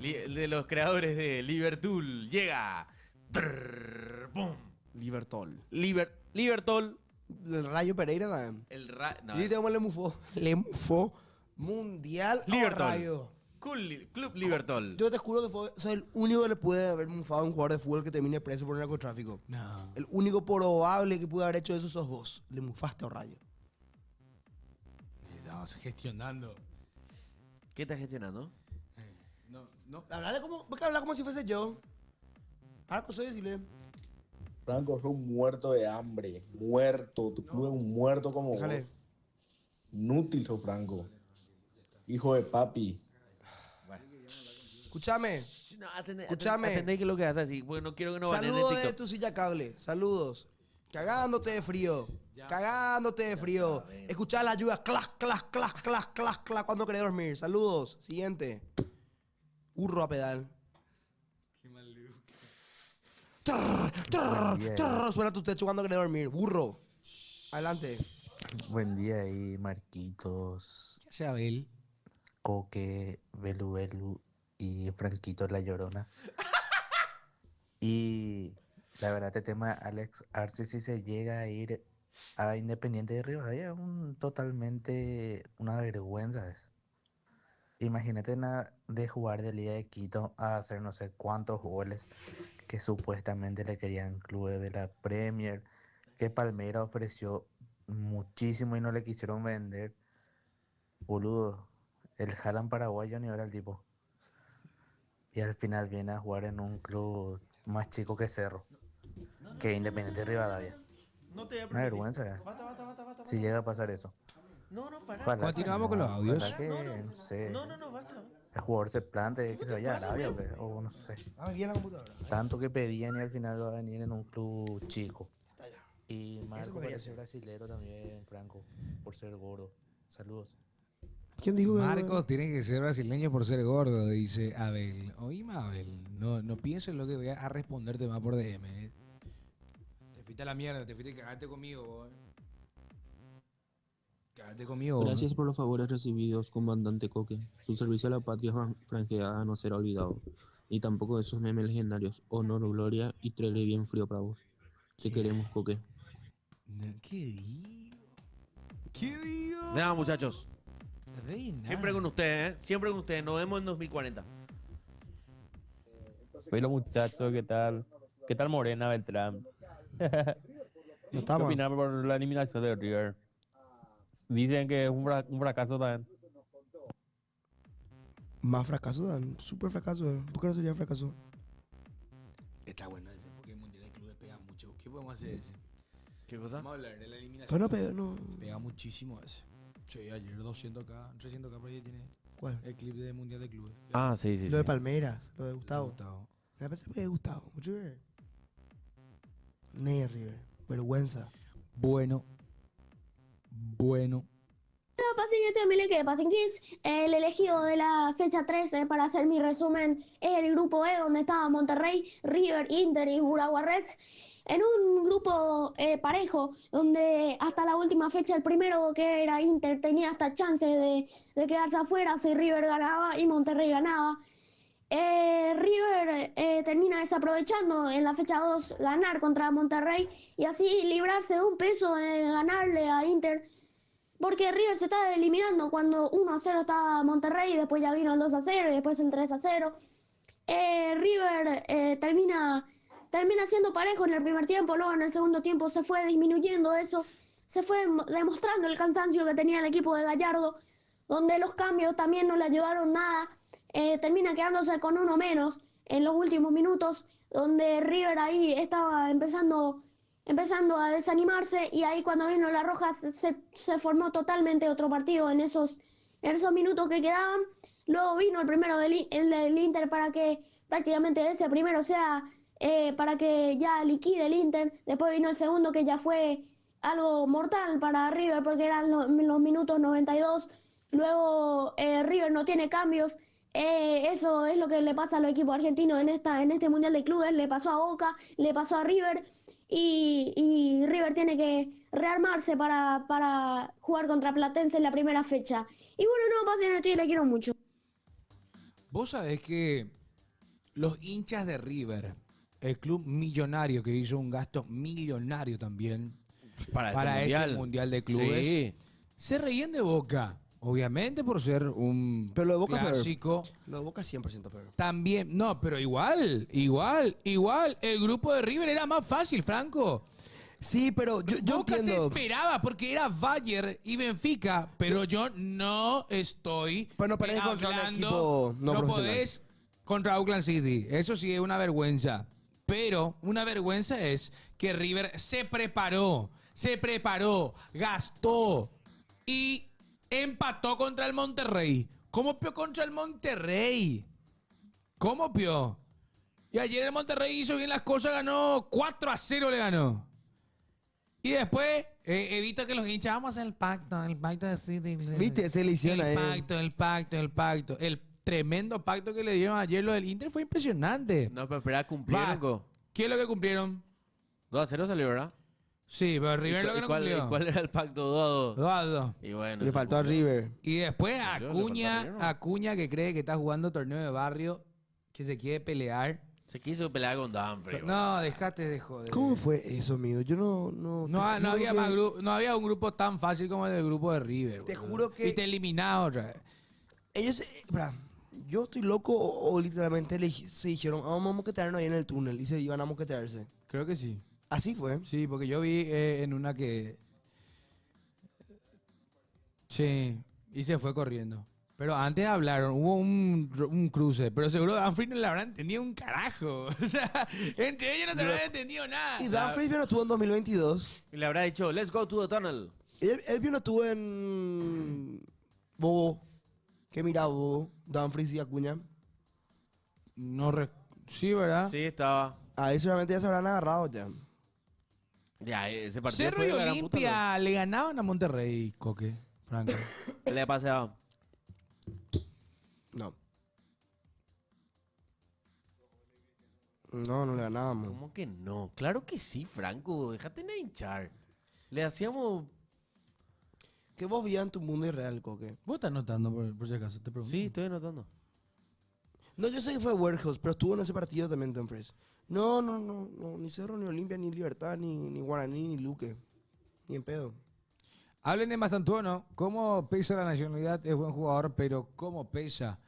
El de los creadores de Liverpool llega. Trrr, ¡pum! Libertol. Libertol. El Rayo Pereira también. No, Y tenemos Le Mufó Mundial a Libertol. Rayo. Club Libertol. Yo te juro que soy el único que le puede haber mufado a un jugador de fútbol que termine preso por narcotráfico. No. El único probable que pudo haber hecho eso sos vos. Le mufaste a Rayo. Estamos gestionando. ¿Qué estás gestionando? No. Hablarle como si fuese yo. Ahora pues soy decirle. Franco, soy un muerto de hambre. Muerto. Tu club es un muerto como Déjale. vos. Inútil, soy Franco. Hijo de papi. Escúchame. No, atendé Escúchame. que lo que vas a decir. Bueno, no quiero que nos banen de Saludos de TikTok. tu silla cable. Saludos. Cagándote de frío. Cagándote de frío. Escuchar la lluvia. Clac, clac, clac, clac, clac, clac cuando querés dormir. Saludos. Siguiente. Burro a pedal. Qué maluco. Suena tu techo cuando querés dormir. Burro. Adelante. Buen día ahí, Marquitos, ¿Qué hace Abel? Coque, Belu y Franquito La Llorona. Y la verdad, este tema, Alex Arce, si se llega a ir a Independiente de Rivadavia, es totalmente una vergüenza. ¿Ves? Imagínate de jugar de Liga de Quito a hacer no sé cuántos goles que supuestamente le querían clubes de la Premier, que Palmeiras ofreció muchísimo y no le quisieron vender. Boludo, el Haaland paraguayo ni era el tipo. Y al final viene a jugar en un club más chico que Cerro, que Independiente de Rivadavia. No te voy a Una permitir. vergüenza, Basta. si llega a pasar eso. No, pará. Ojalá que Continuamos con los audios. ojalá que, no sé, No, basta. el jugador se plante, que se vaya a Arabia, o no sé. Ah, bien la computadora. Tanto que pedían y al final va a venir en un club chico. Está ya. Y Marco debería parece ser. brasilero también, Franco, por ser gordo. Saludos. ¿Quién dijo que- Marcos tiene que ser brasileño por ser gordo, dice Abel. Oíme, Abel, no pienses lo que voy a responderte más por DM. Te fuiste a la mierda, te fuiste y cagaste conmigo, vos. Cagaste conmigo, vos. Gracias por los favores recibidos, comandante Coque. Su servicio a la patria franqueada no será olvidado. Ni tampoco esos memes legendarios. Honor, gloria y trele bien frío para vos. Te queremos, Coque. ¿Qué digo? ¿Qué digo? Nada, muchachos. Reina. Siempre con ustedes, ¿eh? Siempre con ustedes. Nos vemos en 2040. Hola muchachos, ¿qué tal? ¿Qué tal Morena Beltrán? No ¿Qué estamos. opinan por la eliminación de River? Dicen que es un fracaso también. Más fracaso, Dan. Súper fracaso. ¿Por qué no sería fracaso? Está bueno ese, porque el Mundial de Clubes pega mucho. ¿Qué podemos hacer ese? ¿Qué cosa? Vamos a hablar de la eliminación. Pero no pega, no. Pega muchísimo ese. Sí, ayer 200k, 300k por ahí tiene ¿Cuál? el clip de Mundial de Clubes. Ah, sí. Lo de Palmeiras, lo de Gustavo. Gustavo. Me parece que Gustavo. River. River. Vergüenza. Bueno. Passing Kids, el elegido de la fecha 13 para hacer mi resumen es el grupo E, donde estaba Monterrey, River, Inter y Urawa Reds. En un grupo parejo, donde hasta la última fecha el primero, que era Inter, tenía hasta chance de quedarse afuera si River ganaba y Monterrey ganaba. River termina desaprovechando en la fecha 2 ganar contra Monterrey y así librarse de un peso de ganarle a Inter, porque River se estaba eliminando cuando 1-0 estaba Monterrey y después ya vino el 2-0 y después el 3-0. River termina siendo parejo en el primer tiempo, luego en el segundo tiempo se fue disminuyendo eso, se fue demostrando el cansancio que tenía el equipo de Gallardo, donde los cambios también no le ayudaron nada. Termina quedándose con uno menos en los últimos minutos, donde River ahí estaba empezando a desanimarse, y ahí cuando vino la roja se formó totalmente otro partido en esos minutos que quedaban. Luego vino el primero del Inter para que prácticamente ese primero sea para que ya liquide el Inter. Después vino el segundo, que ya fue algo mortal para River porque eran los minutos 92. Luego River no tiene cambios. Eso es lo que le pasa a los equipos argentinos en este Mundial de Clubes. Le pasó a Boca, le pasó a River, y River tiene que rearmarse para jugar contra Platense en la primera fecha. Y bueno, no pasa nada, le quiero mucho. Vos sabés que los hinchas de River, el club millonario que hizo un gasto millonario también para este Mundial de Clubes, Sí. se reían de Boca. Obviamente por ser un Pero lo de Boca clásico. Lo de Boca 100% peor. También, no, pero igual. El grupo de River era más fácil, Franco. Sí, pero yo Boca entiendo. se esperaba porque era Bayern y Benfica, pero yo no estoy Bueno, pero es contra un hablando. equipo no profesional. podés contra Auckland City. Eso sí es una vergüenza. Pero una vergüenza es que River se preparó, gastó y empató contra el Monterrey. ¿Cómo pio contra el Monterrey? ¿Cómo pio? Y ayer el Monterrey hizo bien las cosas, ganó 4-0 le ganó. Y después evita que los hinchas vamos a hacer el pacto de City. ¿Viste? Se le hicieron a él. El pacto. El tremendo pacto que le dieron ayer los del Inter fue impresionante. No, pero espera, cumplieron. Va. ¿Qué es lo que cumplieron? 2-0 salió, ¿verdad? Sí, pero River lo que no cumplió. ¿Cuál era el pacto? 2-2. 2-2. Y bueno, Le faltó a River. Y después Yo, le faltó a River, ¿no? Acuña, que cree que está jugando torneo de barrio, que se quiere pelear. Se quiso pelear con Danfrey. No, dejate de joder. ¿Cómo fue eso, amigo? Yo No había un grupo tan fácil como el del grupo de River. Te boludo. juro que- Y te eliminaba otra vez. Ellos, yo estoy loco o literalmente se dijeron, vamos a moquetearnos ahí en el túnel, y se iban a moquetearse. Creo que sí. Así fue. Sí, porque yo vi en una que... Sí, y se fue corriendo. Pero antes hablaron, hubo un cruce, pero seguro Danfrey no le habrán entendido un carajo. O sea, entre ellos no se habrán entendido nada. Y Danfries vino estuvo en 2022. Y le habrá dicho, let's go to the tunnel. Él vino estuvo en Bobo. ¿Qué mira Bobo? Danfries y Acuña. Sí, ¿verdad? Sí, estaba. Ahí seguramente ya se habrán agarrado ya. Ya, ese partido Cerro fue y de la gran puta, Olimpia le ganaban a Monterrey, Coque, Franco. ¿no? Le ha paseado. No. No le ganábamos. ¿Cómo que no? Claro que sí, Franco. Déjate de hinchar. Le hacíamos... ¿Qué vos vías en tu mundo irreal, Coque? ¿Vos estás notando por si acaso? Te pregunto. Sí, estoy anotando. No, yo sé que fue Warehouse, pero estuvo en ese partido también Danfries. No, ni Cerro, ni Olimpia, ni Libertad, ni Guaraní, ni Luque. Ni en pedo. Hablen de Mastantuono. ¿Cómo pesa la nacionalidad? Es buen jugador, pero ¿cómo pesa?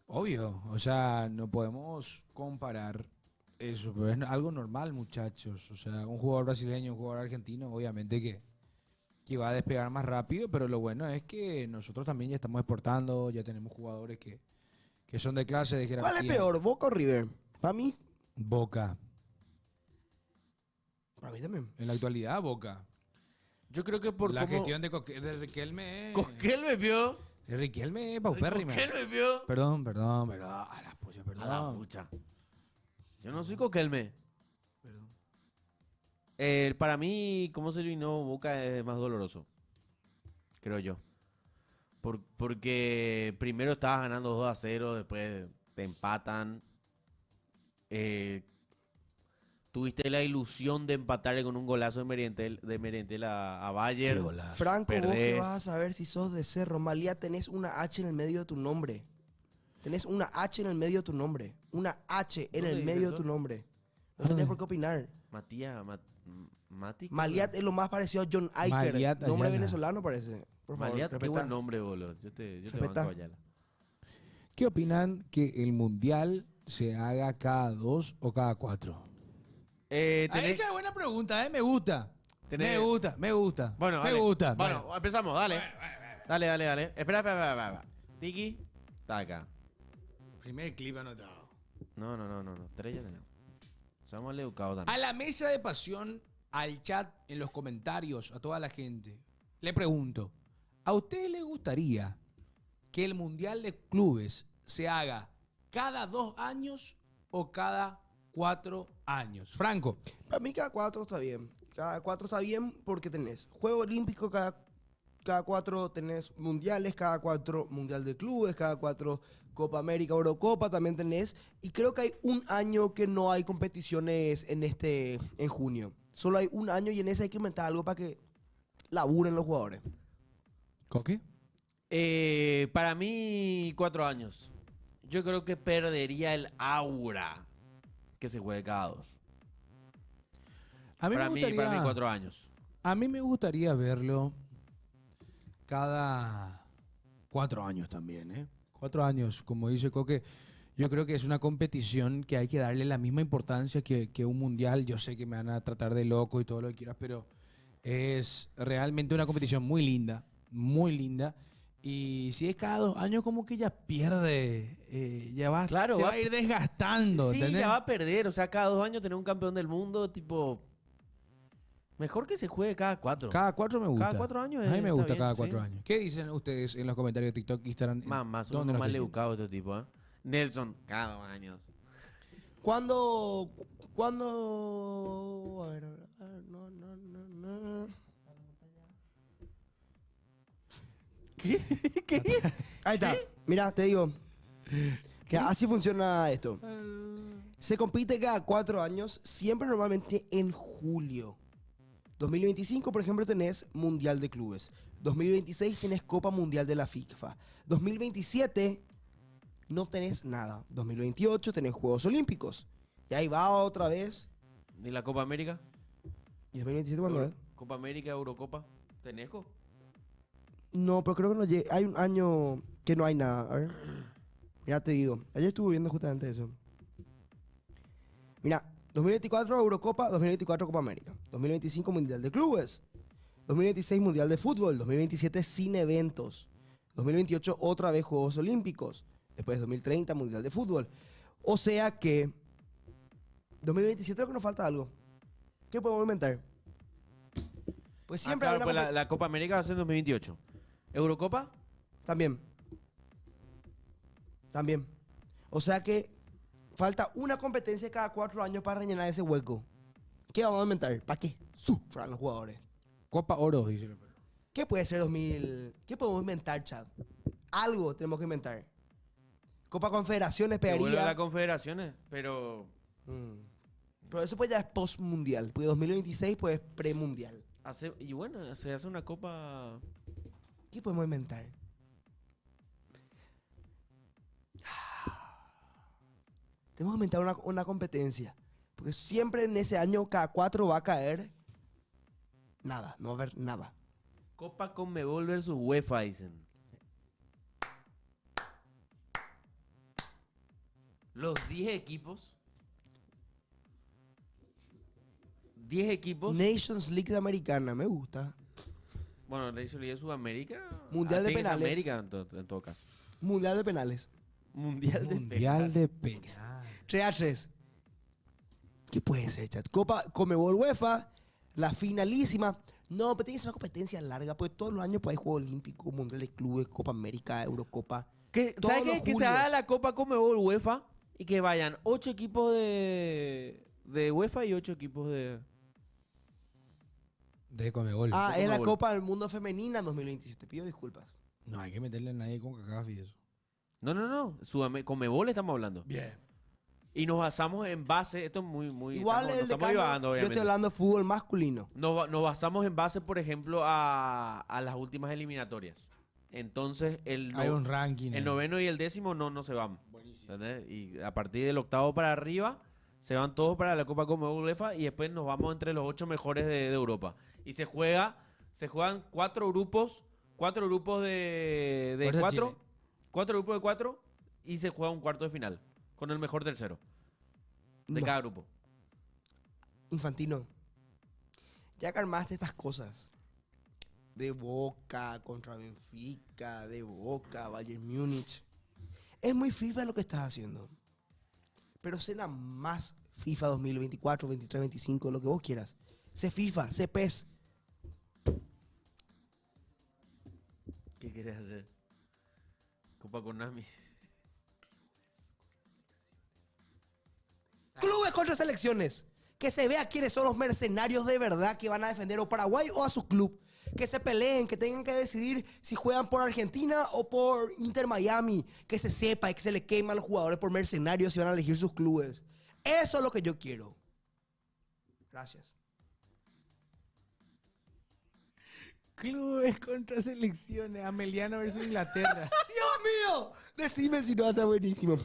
Obvio. O sea, no podemos comparar eso. Pero es algo normal, muchachos. O sea, un jugador brasileño, un jugador argentino, obviamente que va a despegar más rápido. Pero lo bueno es que nosotros también ya estamos exportando. Ya tenemos jugadores que son de clase, de jerarquía. ¿Cuál es peor, Boca o River? Para mí, Boca. para mí también. En la actualidad, Boca. Yo creo que por La cómo... gestión de Riquelme. Riquelme vio. Riquelme, paupérrima. Riquelme vio. Perdón. A la pucha, perdón. A la pucha. Yo no soy Coquelme. Para mí, cómo se eliminó Boca es más doloroso. Creo yo. Porque primero estabas ganando 2-0, después te empatan. Tuviste la ilusión de empatarle con un golazo de Merentiel a Bayern. Franco, vos que Perdés. vas a saber si sos de Cerro. Malía, tenés una H en el medio de tu nombre. Tenés una H en el medio de tu nombre. Una H en ¿Dónde el dice medio de eso? tu nombre. No tenés por qué opinar. Matías, Mati. Maliat es lo más parecido a John Iker. Maliat Nombre Ayala. venezolano parece. Por favor, Maliat, qué respetá. buen nombre, boludo. Yo te Respetá. banco Ayala. ¿Qué opinan que el mundial se haga cada 2 o cada 4? Esa es buena pregunta, ¿eh? Me gusta. tenés- Me gusta. Bueno, me dale. gusta. Bueno, empezamos, dale. Dale. Espera. Tiki, está acá. Primer clip anotado. No. 3 ya tenemos. Somos el educado también. A la mesa de pasión, al chat, en los comentarios, a toda la gente, le pregunto, ¿a ustedes les gustaría que el Mundial de Clubes se haga cada 2 años o cada 4 años? Franco. Para mí cada 4 está bien. Cada 4 está bien porque tenés Juego Olímpico, cada 4 tenés mundiales, cada 4 Mundial de Clubes, cada 4 Copa América, Eurocopa también tenés. Y creo que hay un año que no hay competiciones en junio. Solo hay un año y en ese hay que inventar algo para que laburen los jugadores. ¿Coque? Para mí, 4 años. Yo creo que perdería el aura que se juegue cada 2. A mí Para me mí, gustaría, para mí 4 años. a mí me gustaría verlo cada 4 años también, ¿eh? 4 años, como dice Coque, yo creo que es una competición que hay que darle la misma importancia que un mundial. Yo sé que me van a tratar de loco y todo lo que quieras, pero es realmente una competición muy linda, muy linda. Y si es cada 2 años, como que ya pierde, ya va, Claro, se va va a ir desgastando. Sí, ¿entendés? ya va a perder. O sea, cada 2 años tener un campeón del mundo, tipo... Mejor que se juegue cada 4. Cada 4 me gusta. Cada 4 años A mí me está gusta bien, cada sí. 4 años. ¿Qué dicen ustedes en los comentarios de TikTok, Instagram? Más son ¿Dónde nos mal escriben? educados este tipo, ¿eh? Nelson, cada 2 años. ¿Cuándo? A ver, no. ¿Qué? Ahí está. Mira, te digo. Que así funciona esto. Se compite cada 4 años, siempre normalmente en julio. 2025, por ejemplo, tenés Mundial de Clubes. 2026 tenés Copa Mundial de la FIFA. 2027 no tenés nada. 2028 tenés Juegos Olímpicos. Y ahí va otra vez. ¿Y la Copa América? ¿Y 2027 cuándo es? Copa América, Eurocopa. ¿Tenesco? No, pero creo que no llega. Hay un año que no hay nada. A ver. Mira, te digo. Ayer estuve viendo justamente eso. Mira, 2024 Eurocopa, 2024 Copa América. 2025 Mundial de Clubes. 2026 Mundial de Fútbol. 2027 sin eventos. 2028 otra vez Juegos Olímpicos. Después 2030 Mundial de Fútbol. O sea que 2027 creo que nos falta algo. ¿Qué podemos inventar? Pues siempre Claro, hay pues una la Copa América va a ser en 2028. ¿Eurocopa? También. O sea que falta una competencia cada 4 años para rellenar ese hueco. ¿Qué vamos a inventar? ¿Para qué sufran los jugadores? Copa Oro, dice. ¿Qué puede ser 2000? ¿Qué podemos inventar, chat? Algo tenemos que inventar. Copa Confederaciones Que vuelva pegaría. las confederaciones, pero... Pero eso pues ya es post-mundial. Porque 2026 pues es premundial. Y bueno, se hace una copa... ¿Qué podemos inventar? Tenemos que inventar una competencia. Porque siempre en ese año, cada 4 va a caer nada. No va a haber nada. Copa Conmebol versus UEFA, dicen. Los 10 equipos. 10 equipos. Nations League Americana, me gusta. Bueno, la hizo Liga de Sudamérica. Mundial de tiene que ser penales. América en todo caso. Mundial de penales. Mundial de Mundial de penales. 3-3. ¿Qué puede ser, chat? Copa Conmebol UEFA, la finalísima. No, pero tiene que ser una competencia larga, porque todos los años pues, hay Juegos Olímpicos, Mundial de Clubes, Copa América, Eurocopa. ¿Qué? Todos ¿Sabes los qué? Que se julios. haga la Copa Conmebol UEFA y que vayan 8 equipos de UEFA y 8 equipos de... De Conmebol. Ah, de es la Conmebol. Copa del Mundo Femenina 2027. Pido disculpas. No, hay que meterle a nadie con CACAF y eso. No. Conmebol estamos hablando. Bien. Y nos basamos en base, esto es muy... Igual estamos el de divagando, yo estoy obviamente. hablando de fútbol masculino. Nos basamos en base, por ejemplo, a las últimas eliminatorias. Entonces, Hay un ranking. el noveno y el 10º no se van. Buenísimo. ¿Entendés? Y a partir del 8º para arriba, se van todos para la Copa Conmebol UEFA y después nos vamos entre los 8 mejores de Europa. Y se juegan 4 grupos de Fuerza 4, Chile. 4 grupos de 4 y se juega un cuarto de final con el mejor tercero de No. cada grupo. Infantino, ya que armaste estas cosas de Boca contra Benfica, de Boca, Bayern Múnich, es muy FIFA lo que estás haciendo. Pero será más FIFA 2024, 23, 25, lo que vos quieras. Sé FIFA, sé PES. ¿Qué quieres hacer? Copa Konami. Clubes contra selecciones. Que se vea quiénes son los mercenarios de verdad que van a defender o Paraguay o a su club. Que se peleen, que tengan que decidir si juegan por Argentina o por Inter Miami. Que se sepa y que se le quema a los jugadores por mercenarios si van a elegir sus clubes. Eso es lo que yo quiero. Gracias. Clubes contra selecciones. Ameliano versus Inglaterra. ¡Dios mío! Decime si no va a ser buenísimo.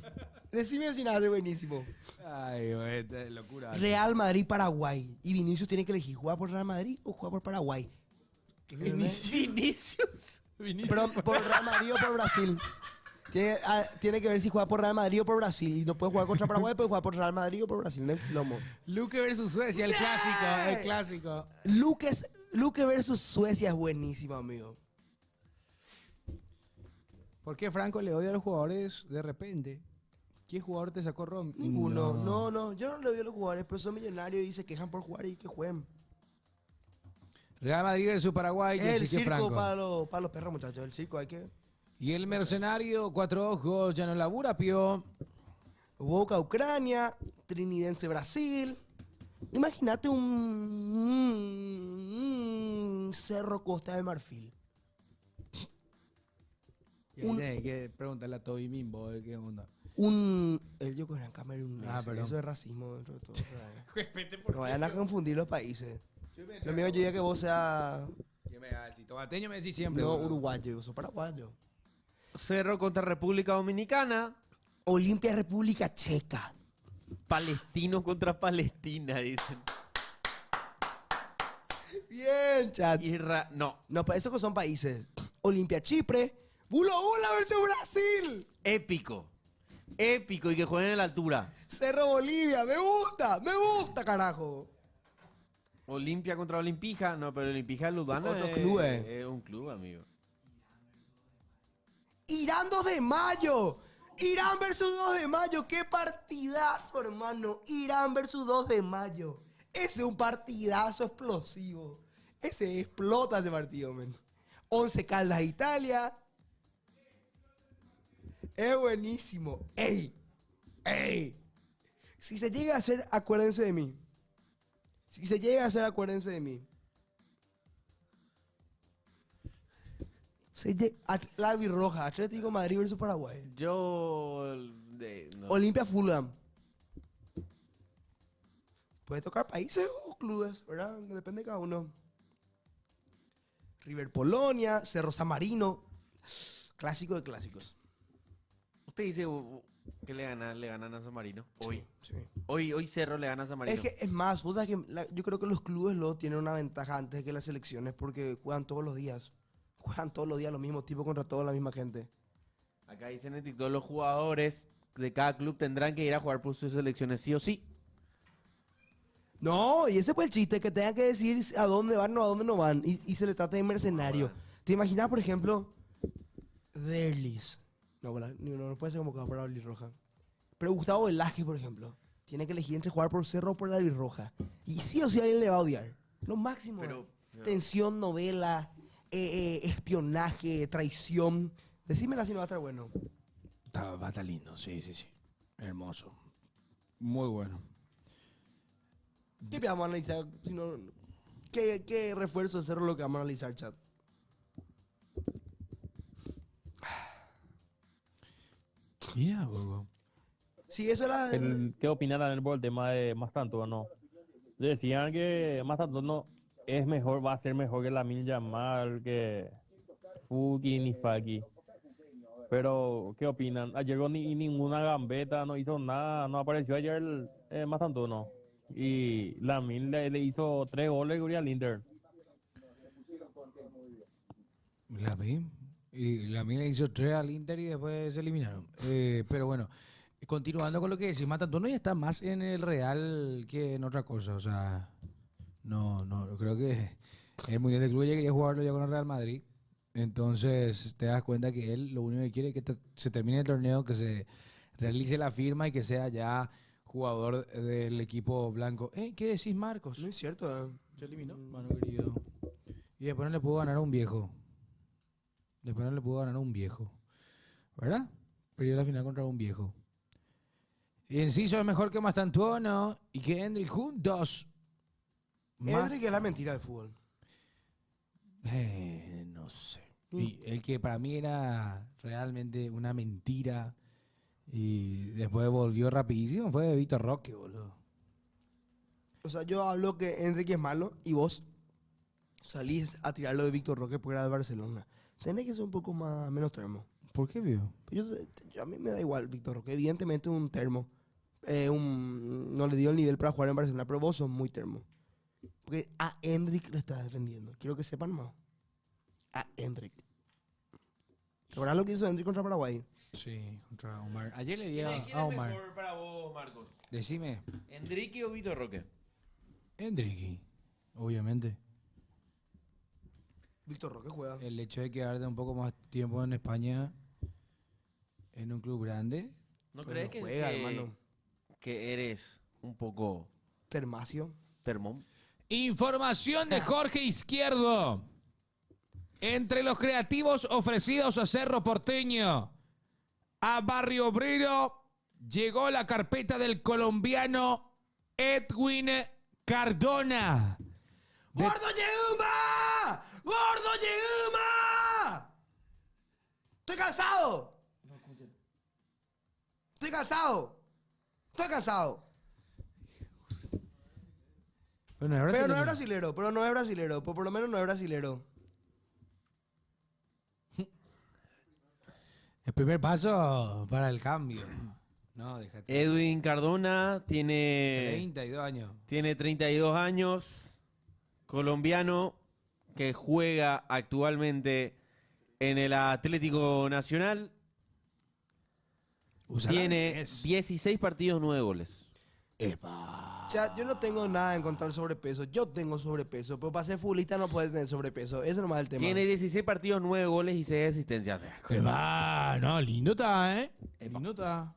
Decime si no va a ser buenísimo. Ay, güey, esta es locura. Real Madrid-Paraguay. Y Vinicius tiene que elegir jugar por Real Madrid o jugar por Paraguay. Vinicius. Perdón, por Real Madrid o por Brasil. Tiene que ver si juega por Real Madrid o por Brasil. Y no puede jugar contra Paraguay, puede jugar por Real Madrid o por Brasil. No hay quilombo. Luque versus Suecia, el clásico, el clásico. Luque versus Suecia es buenísimo, amigo. ¿Por qué Franco le odia a los jugadores de repente? ¿Qué jugador te sacó Rom? Ninguno. No. Yo no le odio a los jugadores, pero son millonarios y se quejan por jugar y que jueguen. Real Madrid versus Paraguay. El Jessica circo Franco. para los perros, muchachos. El circo hay que... Y el mercenario, cuatro ojos, ya no labura, pío. Boca, Ucrania, Trinidense, Brasil. Imagínate un Cerro Costa de Marfil. Hay que preguntarle a Toby Mimbo, ¿qué onda? Yo con Camerún. Ah, perdón. Eso es racismo dentro de todo. No vayan a confundir los países. Lo mío yo diría que vos seas... ¿Qué me vas a decir? Tomateño me decís siempre. No, boludo. uruguayo, vos sos paraguayo. Cerro contra República Dominicana. Olimpia, República Checa. Palestino contra Palestina, dicen. Bien, chat. No. No, para eso que son países. Olimpia, Chipre. Bulo Bula versus Brasil. Épico. Épico y que jueguen en la altura. Cerro Bolivia. Me gusta, carajo. Olimpia contra Olimpija. No, pero Olimpija Ludana Otro es, club, es un club, amigo. Irán 2 de mayo. Irán versus 2 de mayo. Qué partidazo, hermano. Irán versus 2 de mayo. Ese es un partidazo explosivo. Ese explota ese partido, men. 11 Caldas, Italia. Es buenísimo. ¡Ey! Si se llega a hacer, acuérdense de mí. Si se llega a hacer, acuérdense de mí. La albirroja, Atlético Madrid versus Paraguay. No. Olimpia Fulham. Puede tocar países o clubes, ¿verdad? Depende de cada uno. River Polonia, Cerro San Marino. Clásico de clásicos. Usted dice que le ganan a San Marino. Hoy. Sí. Hoy Cerro le gana a San Marino. Es que es más, vos sabes que yo creo que los clubes luego tienen una ventaja antes que las selecciones porque juegan todos los días. Juegan todos los días los mismos tipos contra toda la misma gente. Acá dicen en TikTok, los jugadores de cada club tendrán que ir a jugar por sus selecciones sí o sí. No, y ese fue el chiste, que tengan que decir a dónde van o a dónde no van. Y se le trata de mercenario. ¿Te imaginas, por ejemplo, Derlis? No puede ser convocado por la albirroja. Pero Gustavo Velázquez, por ejemplo, tiene que elegir entre jugar por Cerro o por la albirroja. Y sí o sí alguien le va a odiar. Lo máximo. Pero- Tensión, novela, espionaje, traición. Decímela si no va a estar bueno. Va a estar lindo, sí. Hermoso. Muy bueno. ¿Qué vamos a analizar? Si no, ¿qué refuerzo de Cerro lo que vamos a analizar, chat? Mira, Bogo. Sí, eso era... ¿Qué opinan también por el tema de Mastantuono? No? Decían que Mastantuono es mejor, va a ser mejor que Lamine Yamal, que Fuki ni Faki. Pero, ¿qué opinan? Ayer ni ninguna gambeta, no hizo nada, no apareció ayer el Mastantuono. Y Lamine le hizo 3 goles al Inter. Lamine le hizo 3 al Inter y después se eliminaron. Pero bueno, continuando con lo que decís, Mastantuono ya está más en el Real que en otra cosa. O sea, no, creo que el Mundial de Clubes ya quería jugarlo ya con el Real Madrid. Entonces te das cuenta que él lo único que quiere es que se termine el torneo, que se realice la firma y que sea ya jugador del equipo blanco. ¿Qué decís, Marcos? No es cierto, Se eliminó, mano querido. Y después no le pudo ganar a un viejo. ¿Verdad? Perdió la final contra un viejo. Y Enciso es mejor que Mastantuono y que Endrick juntos. Endrick es la mentira del fútbol. No sé. Y el que para mí era realmente una mentira y después volvió rapidísimo fue Víctor Roque, boludo. O sea, yo hablo que Enrique es malo y vos salís a tirarlo de Víctor Roque porque era del Barcelona. Tenés que ser un poco menos termo. ¿Por qué, vio? A mí me da igual Víctor Roque. Evidentemente un termo. No le dio el nivel para jugar en Barcelona, pero vos sos muy termo. Porque a Endrick le estás defendiendo. Quiero que sepan más. A Endrick. ¿Te acuerdas lo que hizo Endrick contra Paraguay? Sí, contra Omar. Ayer le di ¿Quién a es Omar. mejor para vos, Marcos? Decime. ¿Enrique o Víctor Roque? Endrick, obviamente. Víctor Roque juega. El hecho de quedarte un poco más tiempo en España, en un club grande. ¿No Pero crees no que, juega, que- hermano. que eres un poco Termacio. termón? Información de Jorge Izquierdo. Entre los creativos ofrecidos a Cerro Porteño, a Barrio Obrero, llegó la carpeta del colombiano Edwin Cardona. ¡Gordo Yeuma! ¡Gordo Yeuma! ¡Estoy cansado! ¡Estoy cansado! ¡Estoy cansado! Pero no es brasilero. Pero no es brasilero. Por lo menos no es brasilero. El primer paso para el cambio. No, déjate. Edwin Cardona tiene 32 años. Tiene 32 años, colombiano, que juega actualmente en el Atlético Nacional. Tiene 16 partidos, 9 goles. Chat, yo no tengo nada en contra del sobrepeso. Yo tengo sobrepeso. Pero para ser futbolista no puedes tener sobrepeso. Ese nomás es el tema. Tiene 16 partidos, 9 goles y 6 asistencias. ¡Qué va! No, lindo está, ¿eh? Lindo está.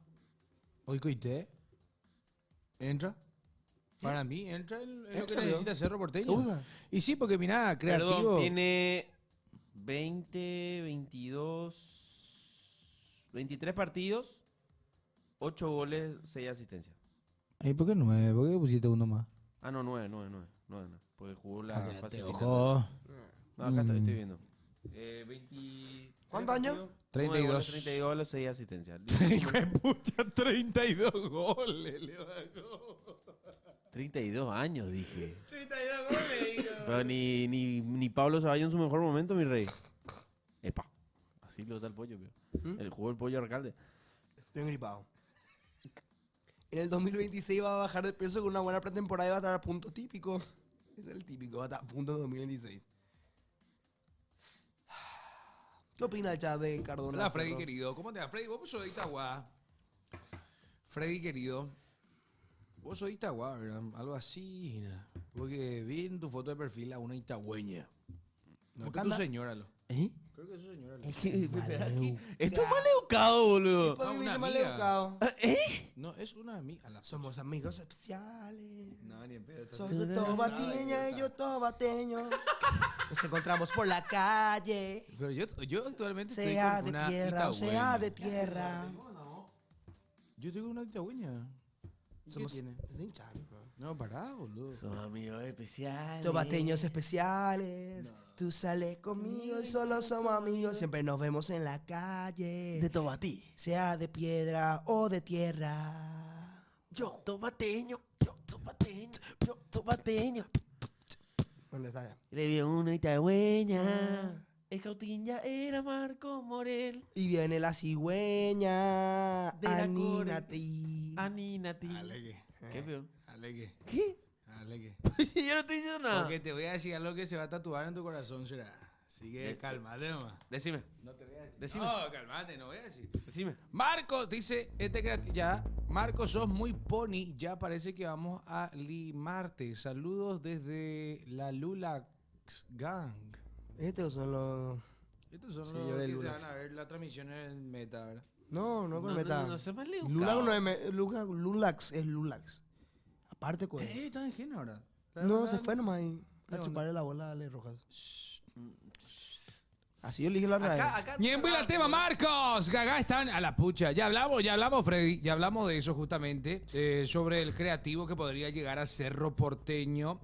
Hoy coité. ¿Entra? Para mí, entra en lo que Entra, necesita ¿no? Cerro Porteño. Duda. Y sí, porque mirá, creativo. Perdón, tiene 20, 22, 23 partidos, 8 goles, 6 asistencias. ¿Y por qué 9? ¿Por qué pusiste uno más? Ah, no, 9, porque jugó la fase final. Ojo. No, acá estoy viendo. 20... ¿Cuántos años? 32. 32 goles, 6 asistencias. Hijo de pucha, 32 goles le bajó. 32 años, dije. 32 goles, hijo. Pero ni Pablo Ceballos en su mejor momento, mi rey. Epa. Así lo da el pollo, veo. El jugó el pollo alcalde. Estoy gripado. En el 2026 va a bajar de peso con una buena pretemporada y va a estar a punto típico. Es el típico, va a estar a punto de 2026. ¿Qué opina el chat de Cardona? Hola, Freddy Cerro? querido. ¿Cómo te va, Freddy? Vos sos de Itagua. Freddy querido. Vos sos de Itagua, ¿verdad? Algo así. ¿no? Porque vi en tu foto de perfil a una itagüeña. No, que tu señora. ¿Eh? Creo que es su señora. Esto es mal educado, boludo. Después me una dice mal amiga. educado. No, es una amiga. Somos amigos especiales. No, ni en pedo. Sos de Tobateña y yo tobateño. Nos encontramos por la calle. Pero yo actualmente Sea estoy de con una tierra o sea itagüeña. de tierra. Yo tengo una cigüeña. ¿Y Somos qué tiene? de hinchar, ¿no? No, pará, boludo. Son amigos especiales. Tomateños especiales. Tú sales conmigo y solo somos amigos. Siempre nos vemos en la calle. De Tomatí. Sea de piedra o de tierra. Yo tomateño, yo tomateño, yo tomateño. ¿Dónde está ya? Le vi una itagüeña. El cautín era Marco Morel. Y viene la cigüeña. De la Anínate. Anínate. Alegue. ¿Qué feo? Alegue. ¿Qué? Alegue. Yo no estoy diciendo nada. Porque te voy a decir algo que se va a tatuar en tu corazón, será. Así que cálmate, nomás. Decime, No te voy a decir. Decime. No, cálmate, no voy a decir. decime. Marcos dice, ya, Marcos, sos muy pony, ya parece que vamos a limarte. Saludos desde la Lulax Gang. Estos son los... Estos son Sí, los yo que de se Lulax. van a ver la transmisión en Meta, ¿verdad? No, no con meta. No se me leo. Lulax no es Lulax, es Lulax. Aparte, con... Está en Gena ahora. No, se fue nomás ahí a No, chuparle la bola a Ale Rojas. Así yo le dije la otra vez. Acá Bien, vuela el tema, Marcos. Gaga están a la pucha. Ya hablamos, Freddy. Ya hablamos de eso justamente. Sobre el creativo que podría llegar a Cerro Porteño.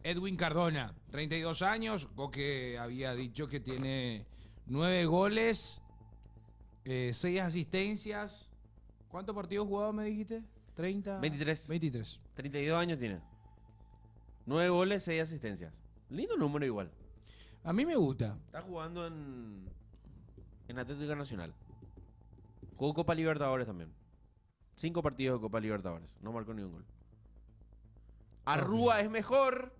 Edwin Cardona, 32 años. Coque había dicho que tiene 9 goles, 6 asistencias. ¿Cuántos partidos jugados me dijiste? 30. 23. 23. 32 años tiene. 9 goles, 6 asistencias. Lindo número igual. A mí me gusta. Está jugando en Atlético Nacional. Jugó Copa Libertadores también. 5 partidos de Copa Libertadores. No marcó ni un gol. Arrúa es mejor.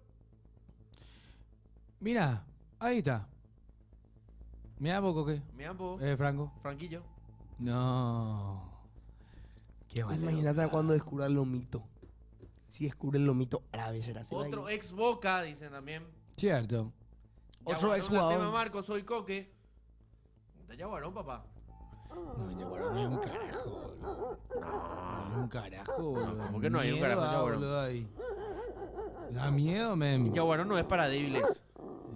Mira, ahí está. Mira poco qué. Miambo. Franco. Franquillo. No. Qué vale. Imagínate cuando descubra el lomito. Si descubre el lomito árabe, será así. Otro ex Boca, dicen también. Cierto. Otro Yaguarón, exjugador. el tema Marco, soy Coque. De Yaguarón, papá. No, Yaguarón no hay un carajo, boludo. No hay un carajo, boludo. ¿Cómo que no hay un Miedo carajo, da, Yaguarón? boludo, ahí. Da miedo, men. Yaguarón no es para débiles.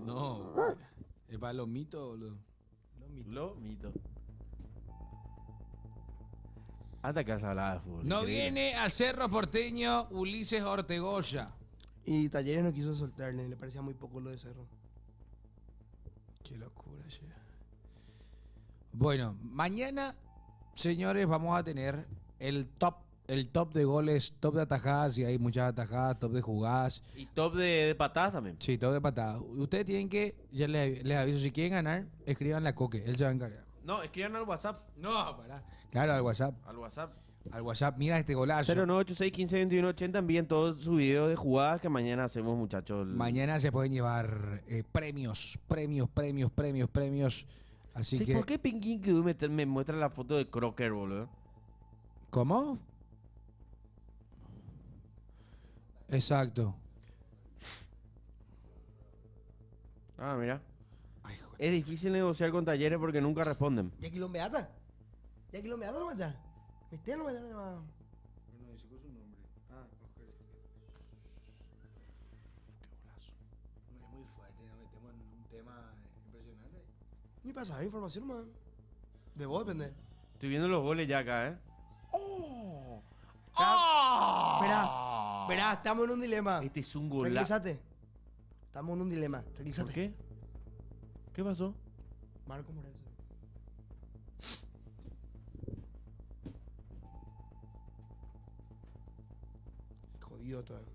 No. Es para los mitos, boludo. Lomito. Hasta que has hablado de fútbol. No increíble. viene a Cerro Porteño Ulises Ortegoya. Y Talleres no quiso soltarle, le parecía muy poco lo de Cerro. Qué locura, che. Bueno, mañana, señores, vamos a tener el top de goles, top de atajadas, y hay muchas atajadas, top de jugadas. Y top de patadas también. Sí, top de patadas. Ustedes tienen que, ya les aviso, si quieren ganar, escriban la Coque, él se va a encargar. No, escriban al WhatsApp. No, pará. Claro, al WhatsApp. Al WhatsApp. Al WhatsApp, mira este golazo. 0986 15 21 80. Envíen todo su video de jugadas que mañana hacemos, muchachos. Mañana se pueden llevar premios. Así Sí, que. ¿por qué Pinguín que me muestra la foto de Crocker, boludo? ¿Cómo? Exacto. Ah, mira. Ay, joder. Es difícil negociar con Talleres porque nunca responden. ¿Ya aquí lo meata? ¿Ya aquí lo meata no ya? ¿Viste no me va? No dice con su nombre. Ah, Oscar. Qué golazo. Es muy fuerte, nos metemos en un tema impresionante. Ni para saber información más. De vos depende. Estoy viendo los goles ya acá, ¿eh? Espera, estamos en un dilema. Este es un golazo. Tranquilízate. Estamos en un dilema. ¿Por Tranquilízate. qué? ¿Qué pasó? Marco Morales. Jodido todo.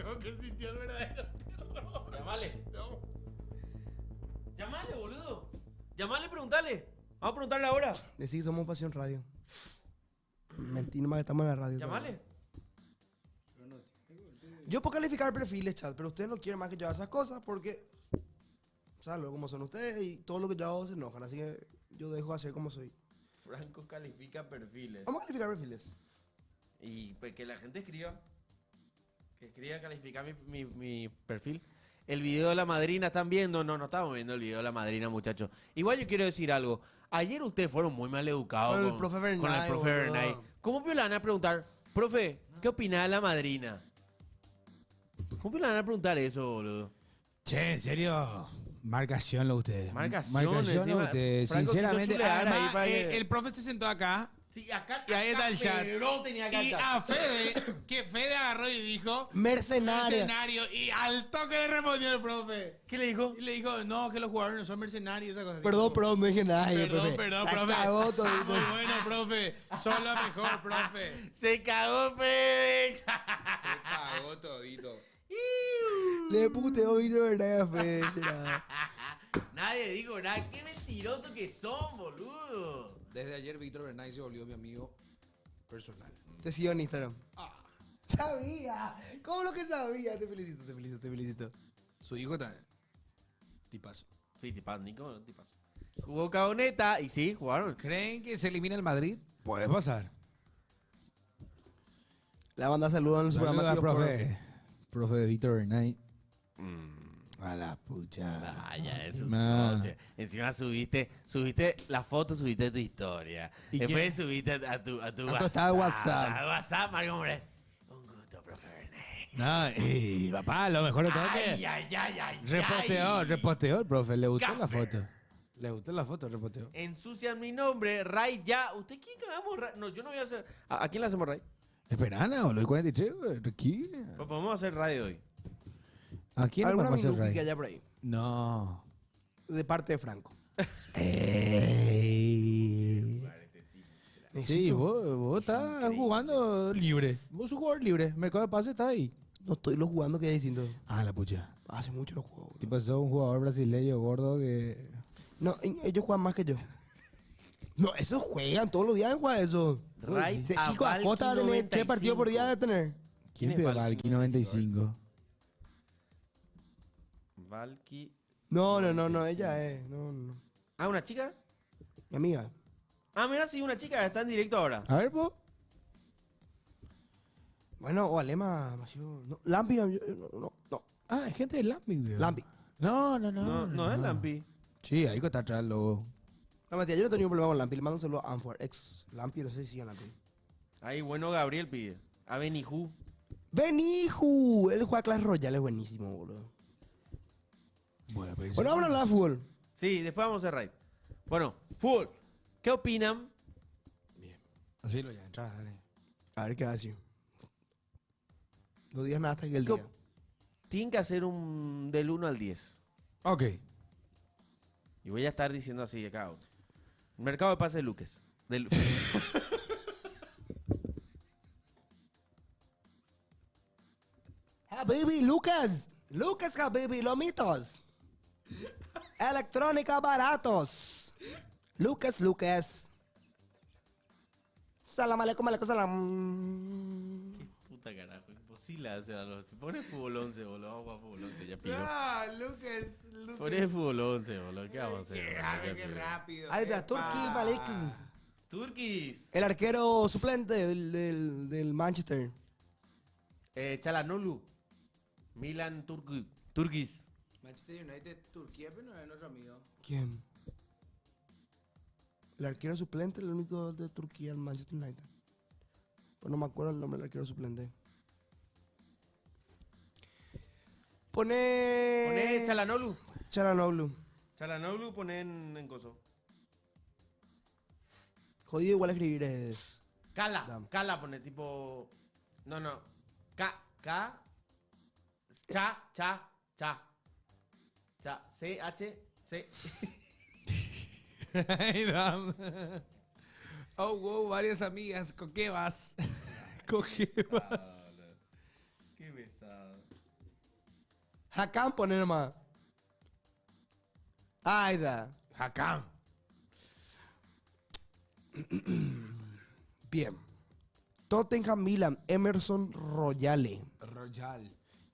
¿Cómo que sintió el verdadero terror? Llámale. No. Llámale, boludo. Llámale, preguntale. Vamos a preguntarle ahora. Decí que somos Pasión Radio. Mentí nomás que estamos en la radio. Llámale. Yo puedo calificar perfiles, chat, pero ustedes no quieren más que yo haga esas cosas porque, ¿sabes? Como son ustedes y todo lo que yo hago se enojan, así que yo dejo hacer como soy. Franco califica perfiles. Vamos a calificar perfiles. Y pues que la gente escriba. Que escriba calificar mi perfil. el video de la madrina, ¿están viendo? No, no estamos viendo el video de la madrina, muchachos. Igual yo quiero decir algo. Ayer ustedes fueron muy mal educados Con el profe con el Bernay, profe boludo. Bernay. ¿Cómo me le van a preguntar, profe, qué opina de la madrina? ¿Cómo me le van a preguntar eso, boludo? Che, en serio. Marcación lo ustedes. Marcación, lo encima, ustedes. Franco quiso Sinceramente. chulear ahí Además, para que- el profe se sentó acá. Sí, acá, Y ahí está el chat. Febrón tenía acá el Y chat. a Fede, que Fede agarró y dijo... Mercenaria. Mercenario. Y al toque le respondió el profe. ¿Qué le dijo? Y le dijo, no, que los jugadores no son mercenarios, esa cosa. Perdón, no dije nada. Perdón, perdón, Se profe. cagó todo. Ah, muy bueno, profe. Son lo mejor, profe. Se cagó Fede. Se cagó todito. Le puteó Víctor Bernay a Fede. será. Nadie dijo nada. Qué mentirosos que son, boludo. Desde ayer Víctor Bernay se volvió mi amigo personal. Te sigo en Instagram. Ah. Sabía. ¿Cómo lo que sabía? Te felicito, te felicito, te felicito. Su hijo también. Tipazo. Sí, tipazo, Nico, tipazo. Jugó Caoneta y sí, jugaron. ¿Creen que se elimina el Madrid? Puede pasar. La banda saluda en su programa. Saluda, Tío Porro. profe. Profe de Víctor Bernay. A la pucha. Vaya, eso Nah. es socio. Encima subiste la foto, subiste tu historia. ¿Y Después subiste a tu estado de WhatsApp. A WhatsApp, Marco Moreno. Un gusto, profe Bernay. No, papá, lo mejor de todo Ay, que ay, ay, ay, reposteó el profe. Le gustó la Casper. foto. Le gustó la foto, reposteó. Ensucian mi nombre, Ray ya. ¿Usted quién cagamos Ray? No, yo no voy a hacer. ¿A quién le hacemos Ray? Esperana, boludo, 43, güey, tranquila. Pues podemos hacer Ray de hoy. ¿A quién le ¿Alguna vamos a hacer minuti que Ray? haya por ahí? No. De parte de Franco. Sí, vos estás jugando libre. Vos sos un jugador libre. Mercado de pase está ahí. No estoy lo jugando, que es distinto. Ah, la pucha. Hace mucho no juego. boludo. Tipo, sos un jugador brasileño gordo que... No, ellos juegan más que yo. No, esos juegan todos los días, juegan eso. Ray Ese a chico, Valky Acosta va a tener 3 partidos por día de tener. ¿Quién es es Valky? Valky 95? Valky. No, ella es. No. Ah, ¿una chica? Mi amiga. Ah, mira, sí, una chica está en directo ahora. A ver, vos. Bueno, o Alema, no, Lampi, no. Ah, es gente de Lampi, güey. Lampi. No. No es Lampi. Sí, ahí está atrás el logo. No, mentira, yo no tengo ningún problema con Lampi. Le mando un saludo a Anfor, ex Lampi, no sé si sigue Lampi. Ahí, bueno, Gabriel pide. A Beniju. ¡Beniju! Él juega Clash Royale, es buenísimo, boludo. Bueno, pues, Bueno, vamos a hablar de fútbol. Sí, después vamos a hacer Raid. Bueno, fútbol. ¿Qué opinan? así lo ya, entrada, dale. A ver qué va a decir. No digas nada hasta que el ¿Qué día. Tienen que hacer un del 1 al 10. Ok. Y voy a estar diciendo así de cada uno. Mercado de pase de Lucas. Del... Habibi, Lucas. Lucas, Habibi, lomitos. Electrónica baratos. Lucas. Salam aleikum, salam. Puta carajo, imposible hacer algo. Si pones fútbol 11, boludo, vamos a jugar fútbol 11, ya pido. Ah, Lucas. Pones fútbol 11, boludo, ¿qué vamos a hacer? boludo? Ya Qué pido. rápido. Ahí está, Turki Malikins. Turquis. El arquero suplente del Manchester. Chalanolu. Milan Turquis. Manchester United, Turquía, pero no es nuestro amigo. ¿Quién? El arquero suplente, el único de Turquía, el Manchester United. Pues no me acuerdo el nombre del arquero suplente. Poné Chalanolu. Charanoglu. Chalanolu poné en coso. Jodido igual escribir es. Cala. Dam. Cala pone tipo. No. Cha. C-H-C. Ay, dam. Oh, wow, varias amigas. ¿Con qué vas? ¿Con qué vas? Qué pesado. Hakan pone nomás. Aida. Hakam. Bien. Tottenham Milan, Emerson Royale. Royal.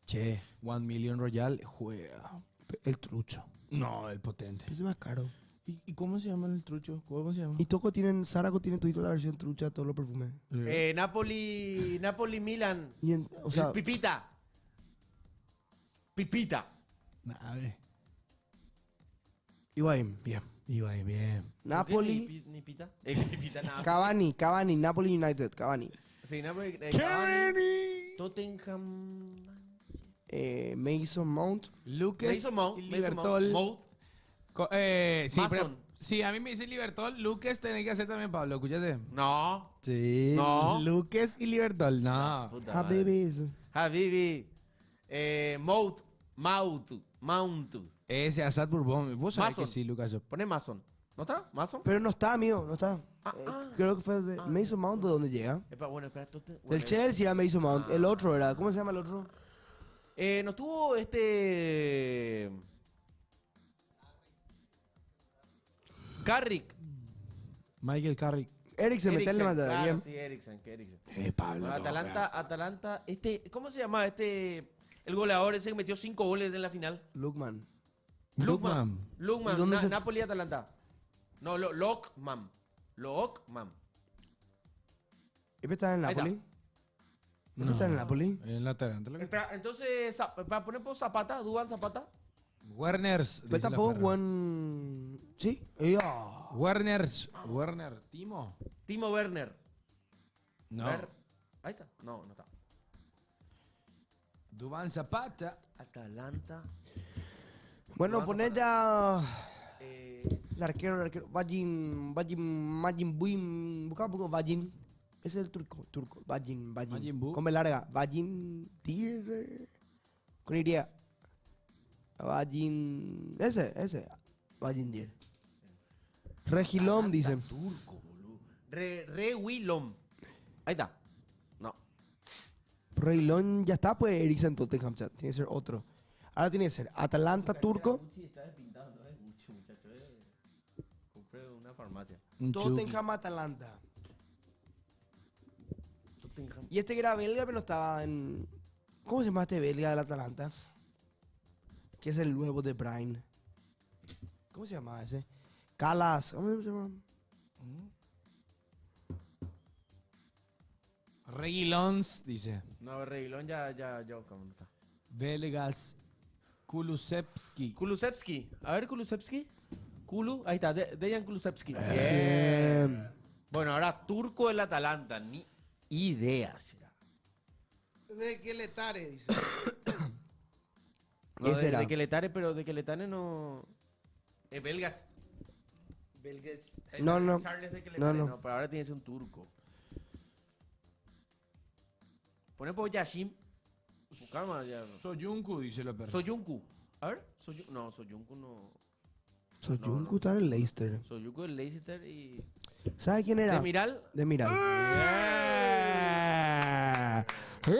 Che, 1 million Royal juega. El trucho. No, el potente. Es más caro. ¿Y cómo se llama el trucho? ¿Cómo se llama? Y Zarago tiene todito la versión trucha de todos los perfumes. Napoli Milan. Y o sea, Pipita. Nave. Higuaín, bien. Iba ahí bien. Napoli, ¿Por qué ni pita? Ni pita nada. Cavani, Napoli United, Cavani. Sí, Napoli, Cavani. Cavani, Tottenham. Mason Mount. Lucas Mason Mount, y Mason Libertol. Mount. Sí, Mason. sí, a mí me dice Libertol. Lucas tenés que hacer también, Pablo. Escúchate. No. Sí. No. Lucas y Libertol. No. Puta madre. Habibis. Habibi. Mount. Ese Asad Bourbon. Vos sabés Mason. que sí, Lucas. Pone Mason. ¿No está? ¿Mason? Pero no está, amigo, no está. Ah, ah. Creo que fue de Mason Mount, ¿de dónde llega? Bueno, espera. Bueno, Del Chelsea era Mason Mount. El otro era, ¿cómo se llama el otro? no tuvo Carrick. Michael Carrick. Eriksen, meterle más claro, bien. sí, Eriksen. Pablo. Bueno, Atalanta, ¿cómo se llama el goleador ese que metió 5 goles en la final? Lukman. Lukman. ¿Y dónde se- Napoli, Atalanta. No, Lokman. ¿Este está en Ahí está. Napoli? ¿Este está en Napoli? En la Atalanta. Espera, entonces, para poner por Zapata, Duván Zapata. Werners. Pero tampoco Juan... ¿Sí? Werners. Werner. Timo. Timo Werner. No. Ahí está. No está. Duván Zapata. Atalanta. Bueno, Duván poné Zapata. ya... El arquero. Majin Buim. Busca un poco Vagin. Ese es el turco. Vagin. Majin Buu. Con B larga. Vagin Dir. Con Y. Vagin. Ese. Vagin Dir. Regilom, dice. Turco, boludo. Willom. Ahí está. No. Reilón ya está, pues Eriksen Tottenham. Tiene que ser otro. Ahora tiene que ser Atalanta turco. Está despintado, no es Gucci, muchacho. Compré una farmacia. Tottenham Atalanta. Y este que era belga, pero no estaba en. ¿Cómo se llama este belga del Atalanta? Que es el nuevo de Brian. ¿Cómo se llama ese? Calas. ¿Cómo se llama? Reguilons, dice. No, Reguilón ya, ¿cómo está? Belgas. Kulusevski. Kulusevski. A ver, Kulusevski. Ahí está, Dejan Kulusevski. Bien. Bien. Bueno, ahora turco del Atalanta. Ni idea será. De Keletare, dice. No, Ese era. de Keletare, pero de Keletare no. Belgas. Belgas. No. Charles de Keletare, No. no, pero ahora tiene que ser un turco. Pone por Yashim. Calma, ya. Soyuncu, dice la perra. Soyuncu. A ver, Soyuncu no. Soyuncu está en el Leicester. Soyuncu del Leicester y. ¿Sabe quién era? Demiral. Demiral. ¡Que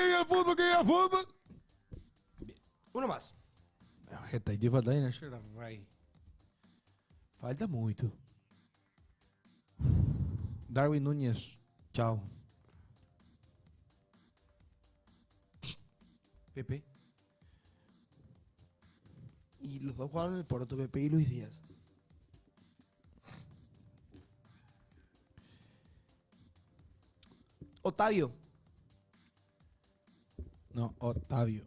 viva el fútbol, que viva el fútbol! Uno más. Falta muito. Darwin Núñez. Chao. Pepe. Y los dos jugaron en el Porto, Pepe y Luis Díaz. Otavio. No, Otavio.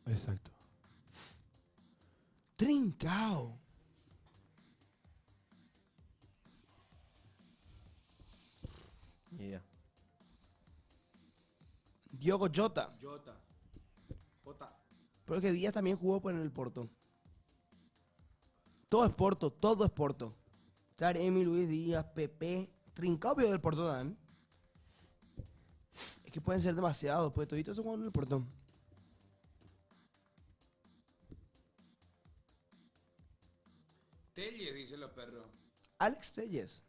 Exacto. Trincao. Ni idea. Diogo Jota. Pero es que Díaz también jugó en el Porto. Todo es Porto. Taremi, Luis Díaz, Pepe. Trincao vio del Porto Dan. Es que pueden ser demasiados, pues toditos son jugaron en el Porto. Telle, dice los perros. Alex Telles.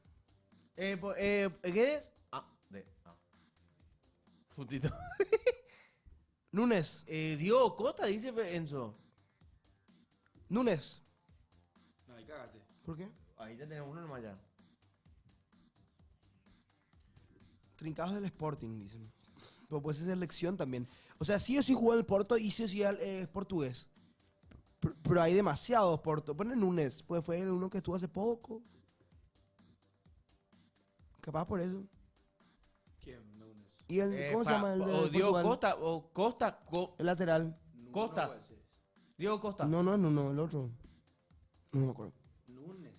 Guedes. Putito. Núñez. Diogo Cota, dice Enzo. Núñez. No, ahí cágate. ¿Por qué? Ahí ya tenemos uno nomás ya. Trincados del Sporting, dicen. Pero puede ser selección también. O sea, sí o sí jugó en el Porto y sí o sí es portugués. Pero hay demasiados Porto. Ponen Núñez, pues fue uno que estuvo hace poco. Capaz por eso. ¿Quién? Núñez. ¿Y cómo se llama el de o Diego Portugal? Costa, o Costa, El lateral. Costas. Diego Costa. No, el otro. No me acuerdo. Nunes.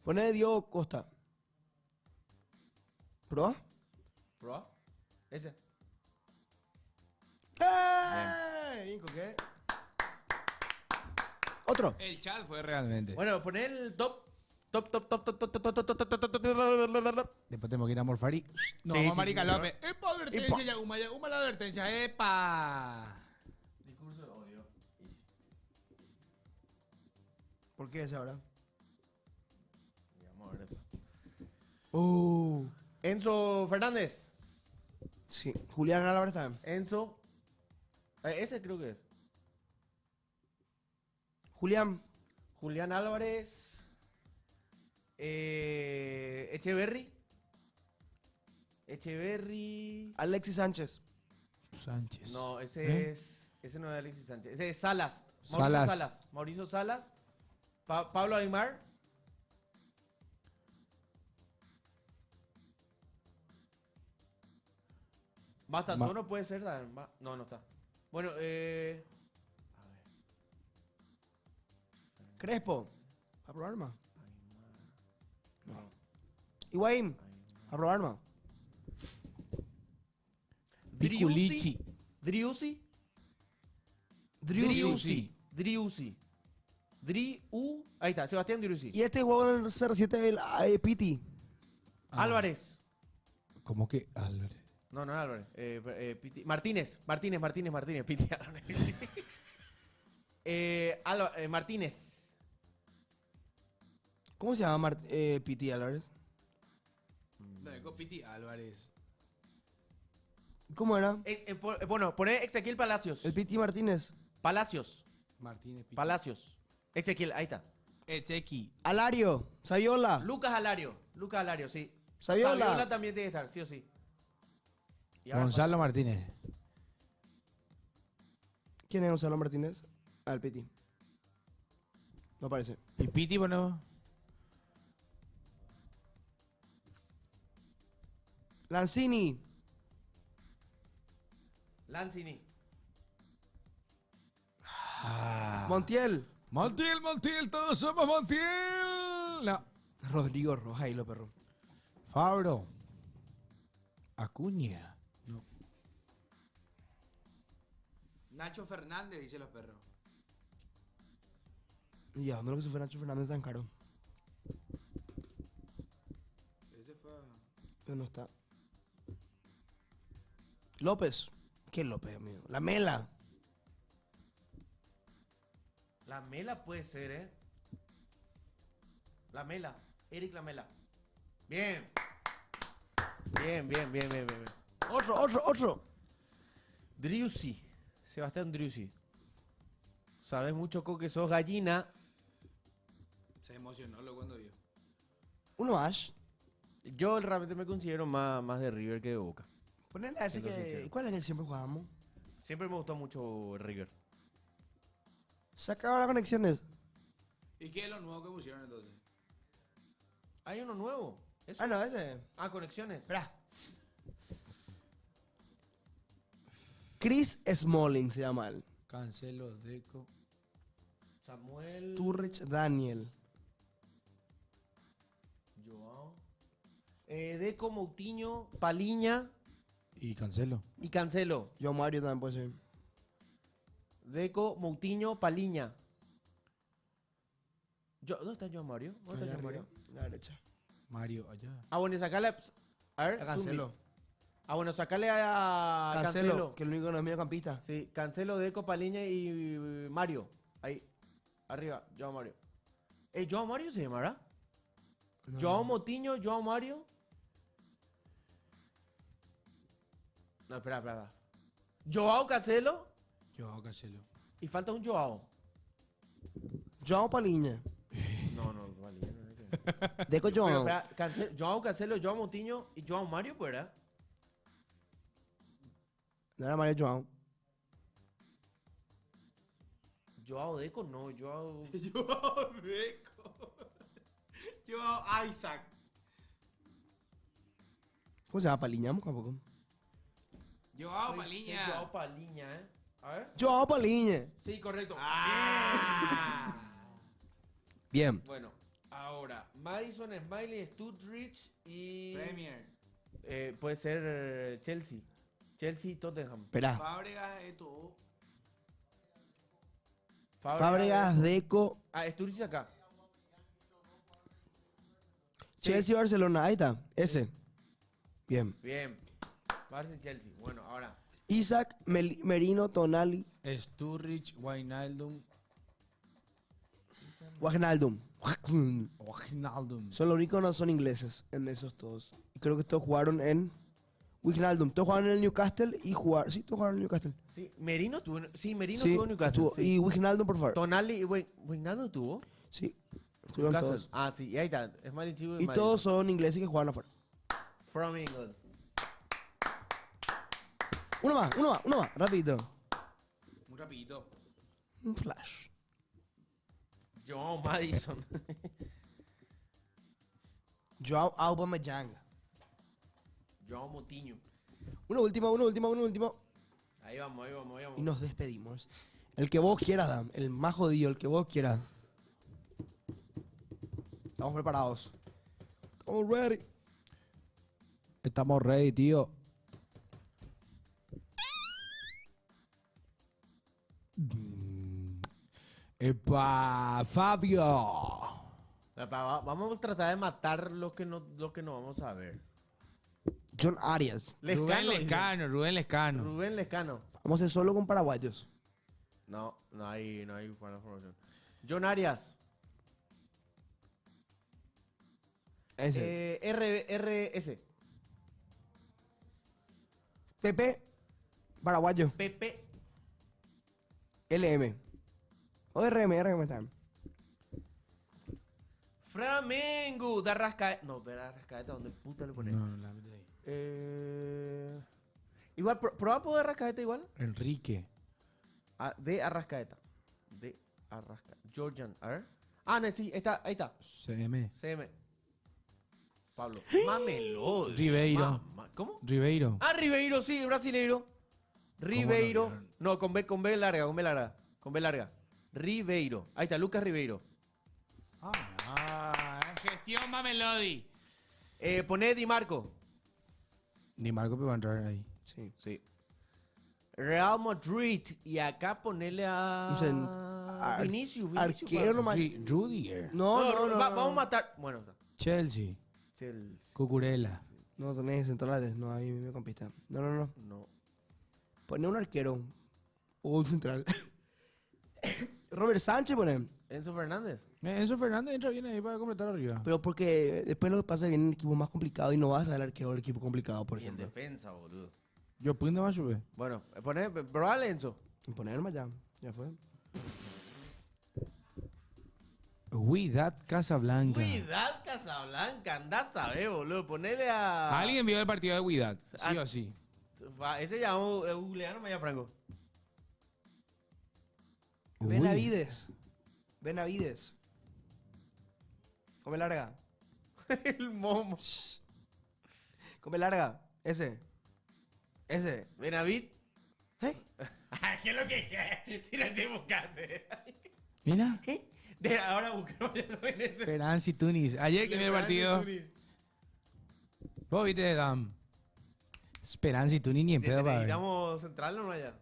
Pone Diego Costa. ¿Probá? ¿Proba? Ese. ¡Eh! Bien, ¿qué? Otro. El chat fue realmente. Bueno, poné el top. Top. Después tenemos que ir a Morfari. No, Sí, vamos sí, Marica sí, López. ¡Epa, advertencia, Yaguma! Yaguma la advertencia. ¡Epa! Discurso de odio. ¿Por qué ese ahora? Vamos a ver después. Uh. Enzo Fernández. Sí. Julián Álvarez también. Enzo. Ese creo que es. Julián. Julián Álvarez. Echeverry. Alexis Sánchez. Sánchez. No, ese no es Alexis Sánchez. Ese es Salas. Mauricio Salas. Pablo Aymar. Bastante, no puede ser. No, no está. Bueno, Crespo. ¿A probar más? No. Higuaín. ¿A probar más? Piculichi. Driussi. Ahí está, Sebastián Driussi. Y este jugó en el CR7 del Piti. Álvarez. ¿Cómo que Álvarez? No, no es Álvarez. Piti. Martínez. Piti Álvarez. Martínez. ¿Cómo se llama Piti Álvarez? No, Piti Álvarez. ¿Cómo era? Bueno, poné Ezequiel Palacios. El Piti Martínez. Palacios. Martínez Piti. Palacios. Ezequiel, ahí está. Ezequi. Alario. Saviola. Lucas Alario, sí. Saviola también tiene que estar, sí o sí. Y ahora Gonzalo Martínez. ¿Quién es Gonzalo Martínez? Ah, el Piti. No aparece. ¿Y Piti, bueno? Lanzini. Lanzini. Montiel. Montiel, todos somos Montiel. No. Rodrigo Roja y lo perro. Fabro. Acuña. No. Nacho Fernández, dice los perros. ¿Y a dónde lo que se fue Nacho Fernández tan caro? Ese fue. Pero no está. López. ¿Qué López, amigo? La Mela. La Mela puede ser, La Mela. Eric Lamela. Bien. Bien. Otro. Driussi. Sebastián Driussi. Sabes mucho, que sos gallina. Se emocionó lo cuando vio. Uno más. Yo realmente me considero más de River que de Boca. Ponele a ese que... ¿Cuál es el que siempre jugábamos? Siempre me gustó mucho River. Se acaban las conexiones. ¿Y qué es lo nuevo que pusieron entonces? Hay uno nuevo. ¿Eso? Ah, no, ese. Conexiones. Espera. Chris Smalling se llama él. Cancelo, Deco. Samuel. Turrich Daniel. Joao. Deco, Moutinho, Paliña. Y Cancelo. Y Cancelo. Yo Mario también puede ser. Deco, Moutinho, Paliña. ¿Dónde está Joao Mario? ¿Dónde está Joao Mario? A la derecha. Mario, allá. Bueno, sacarle. A ver, A Cancelo. Zumbi. Bueno, sacarle a Cancelo, que el único que no es mediocampista. Sí, Cancelo, Deco, Paliña y Mario. Ahí. Arriba, Joao Mario. ¿Joao Mario se llamará? No. Joao Moutinho, Joao Mario. No, espera. Joao Cancelo. Joao Cancelo. Y falta un Joao. Joao Paliña. No, Paliña. Deco Joao. Joao Cancelo, Joao Moutinho y Joao Mario, pues, ¿verdad? No era Mario Joao. Joao Deco, no, Joao... Joao Deco. Joao Isaac. ¿Cómo se llama? Paliña, tampoco. Joao Puede ser Paliña. Joao Paliña, ¿eh? A ver. Joao Paliña. Sí, correcto. Bien. Bueno, ahora, Madison, Smiley, Stuttgart y... Premier. puede ser Chelsea. Chelsea y Tottenham. Esperá. Fábregas, Eto'o. Fábregas, Deco, Ah, Sturridge acá. Chelsea, Barcelona. Ahí está. Ese. Bien. Bien. Barça y Chelsea. Bueno, ahora. Isaac, Merino, Tonali, Sturridge, Wijnaldum. Wijnaldum. Wijnaldum. Son los únicos que no son ingleses en esos todos. Y creo que todos jugaron en Wijnaldum. Todos jugaron en el Newcastle y jugaron. Sí, todos jugaron en el Newcastle. Sí, Merino tuvo. Sí, Merino Sí, tuvo Newcastle. tuvo- sí. Y Wijnaldum, por favor. Tonali y Wijnaldum tuvo. Sí, estuvieron Newcastle. todos. Ah, sí, y ahí está. Smiley Chivo Y todos son ingleses que jugaron afuera. From England. Uno más, rapidito. Muy rapidito. Un flash. Joao Madison. Joao Aubameyang. Joao Moutinho. Uno último. Ahí vamos. Y nos despedimos. El que vos quieras, Dan. El más jodido, el que vos quieras. Estamos preparados. Estamos ready. Estamos ready, tío. ¡Epa! ¡Fabio! Vamos a tratar de matar lo que no vamos a ver. John Arias. Rubén dice. Lescano, Rubén Lescano. Rubén Lescano. Vamos a hacer solo con paraguayos. No hay buena formación. John Arias. Ese. RS. Pepe. Paraguayo. Pepe. LM. O RM está. Flamengo. De Arrascaeta. No, de Arrascaeta, ¿dónde puta le pones? No, la meto ahí. Igual, prueba por Arrascaeta igual. Enrique. Ah, de Arrascaeta. De Arrascaeta. Georgian. A ver. Ah, no, sí, ahí está. CM. CM. Pablo. Mamelodi. Ribeiro. ¿Cómo? Ribeiro. Ah, Ribeiro, sí, brasileiro. Ribeiro. vieron? No, con B larga. Ribeiro. Ahí está, Lucas Ribeiro. Gestión Mamelodi. Poné Di Marco. Ni Marco va a entrar ahí. Sí. Sí. Real Madrid. Y acá ponele a. Vinicius. Arquero nomás. Rudiger. No, vamos a matar. Bueno, está. Chelsea. Chelsea. Cucurella. No tenés centrales, no hay mediocampista. No. No. Poné un arquero. O un central. Robert Sánchez poné. Enzo Fernández. Enzo Fernández entra bien ahí para completar arriba. Pero porque después lo que pasa es que viene un equipo más complicado y no vas a dar arquero del equipo complicado, por Y en ejemplo. defensa, boludo. Yo puedo más sube. Bueno, probale Enzo. Poner más ya fue. Wydad Casablanca. Wydad Casablanca, andás a ver, boludo. Ponele a. Alguien vio el partido de Wydad, sí o sí. Ese llamó Juliano Maya Franco. Benavides. Come larga. El momo. Come larga. Ese. Benavid. ¿Eh? ¿Qué es lo que si no se buscaste? Mira. Ahora buscamos ya también ese. Esperanza y Tunis. Ayer que vi el partido. Vos viste, Dam. Esperanza y Tunis ni en pedo para ver. ¿Necesitamos central o no allá?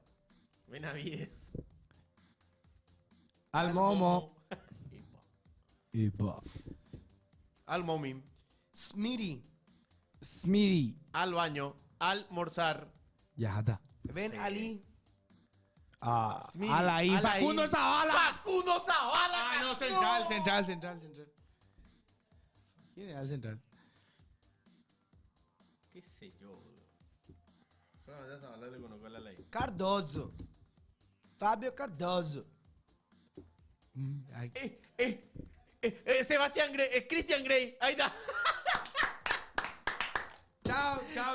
Benavides. Al Momo. Y pa. Al Momim. Smitty. Al baño. Al morzar. Ya está. Ben Ali. Smitty, Alain. Alain. Facundo Zavala. Facundo Zavala. Ah, no, central. ¿Quién era el central? ¿Qué sé yo, boludo? Solamente a Zavala le conozco a la ley. Cardoso. Fábio Cardoso. Sebastián Grey. Christian Grey. Ahí está.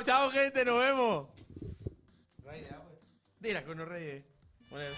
Chao. Gente, nos vemos. Mira, con los reyes. Bueno,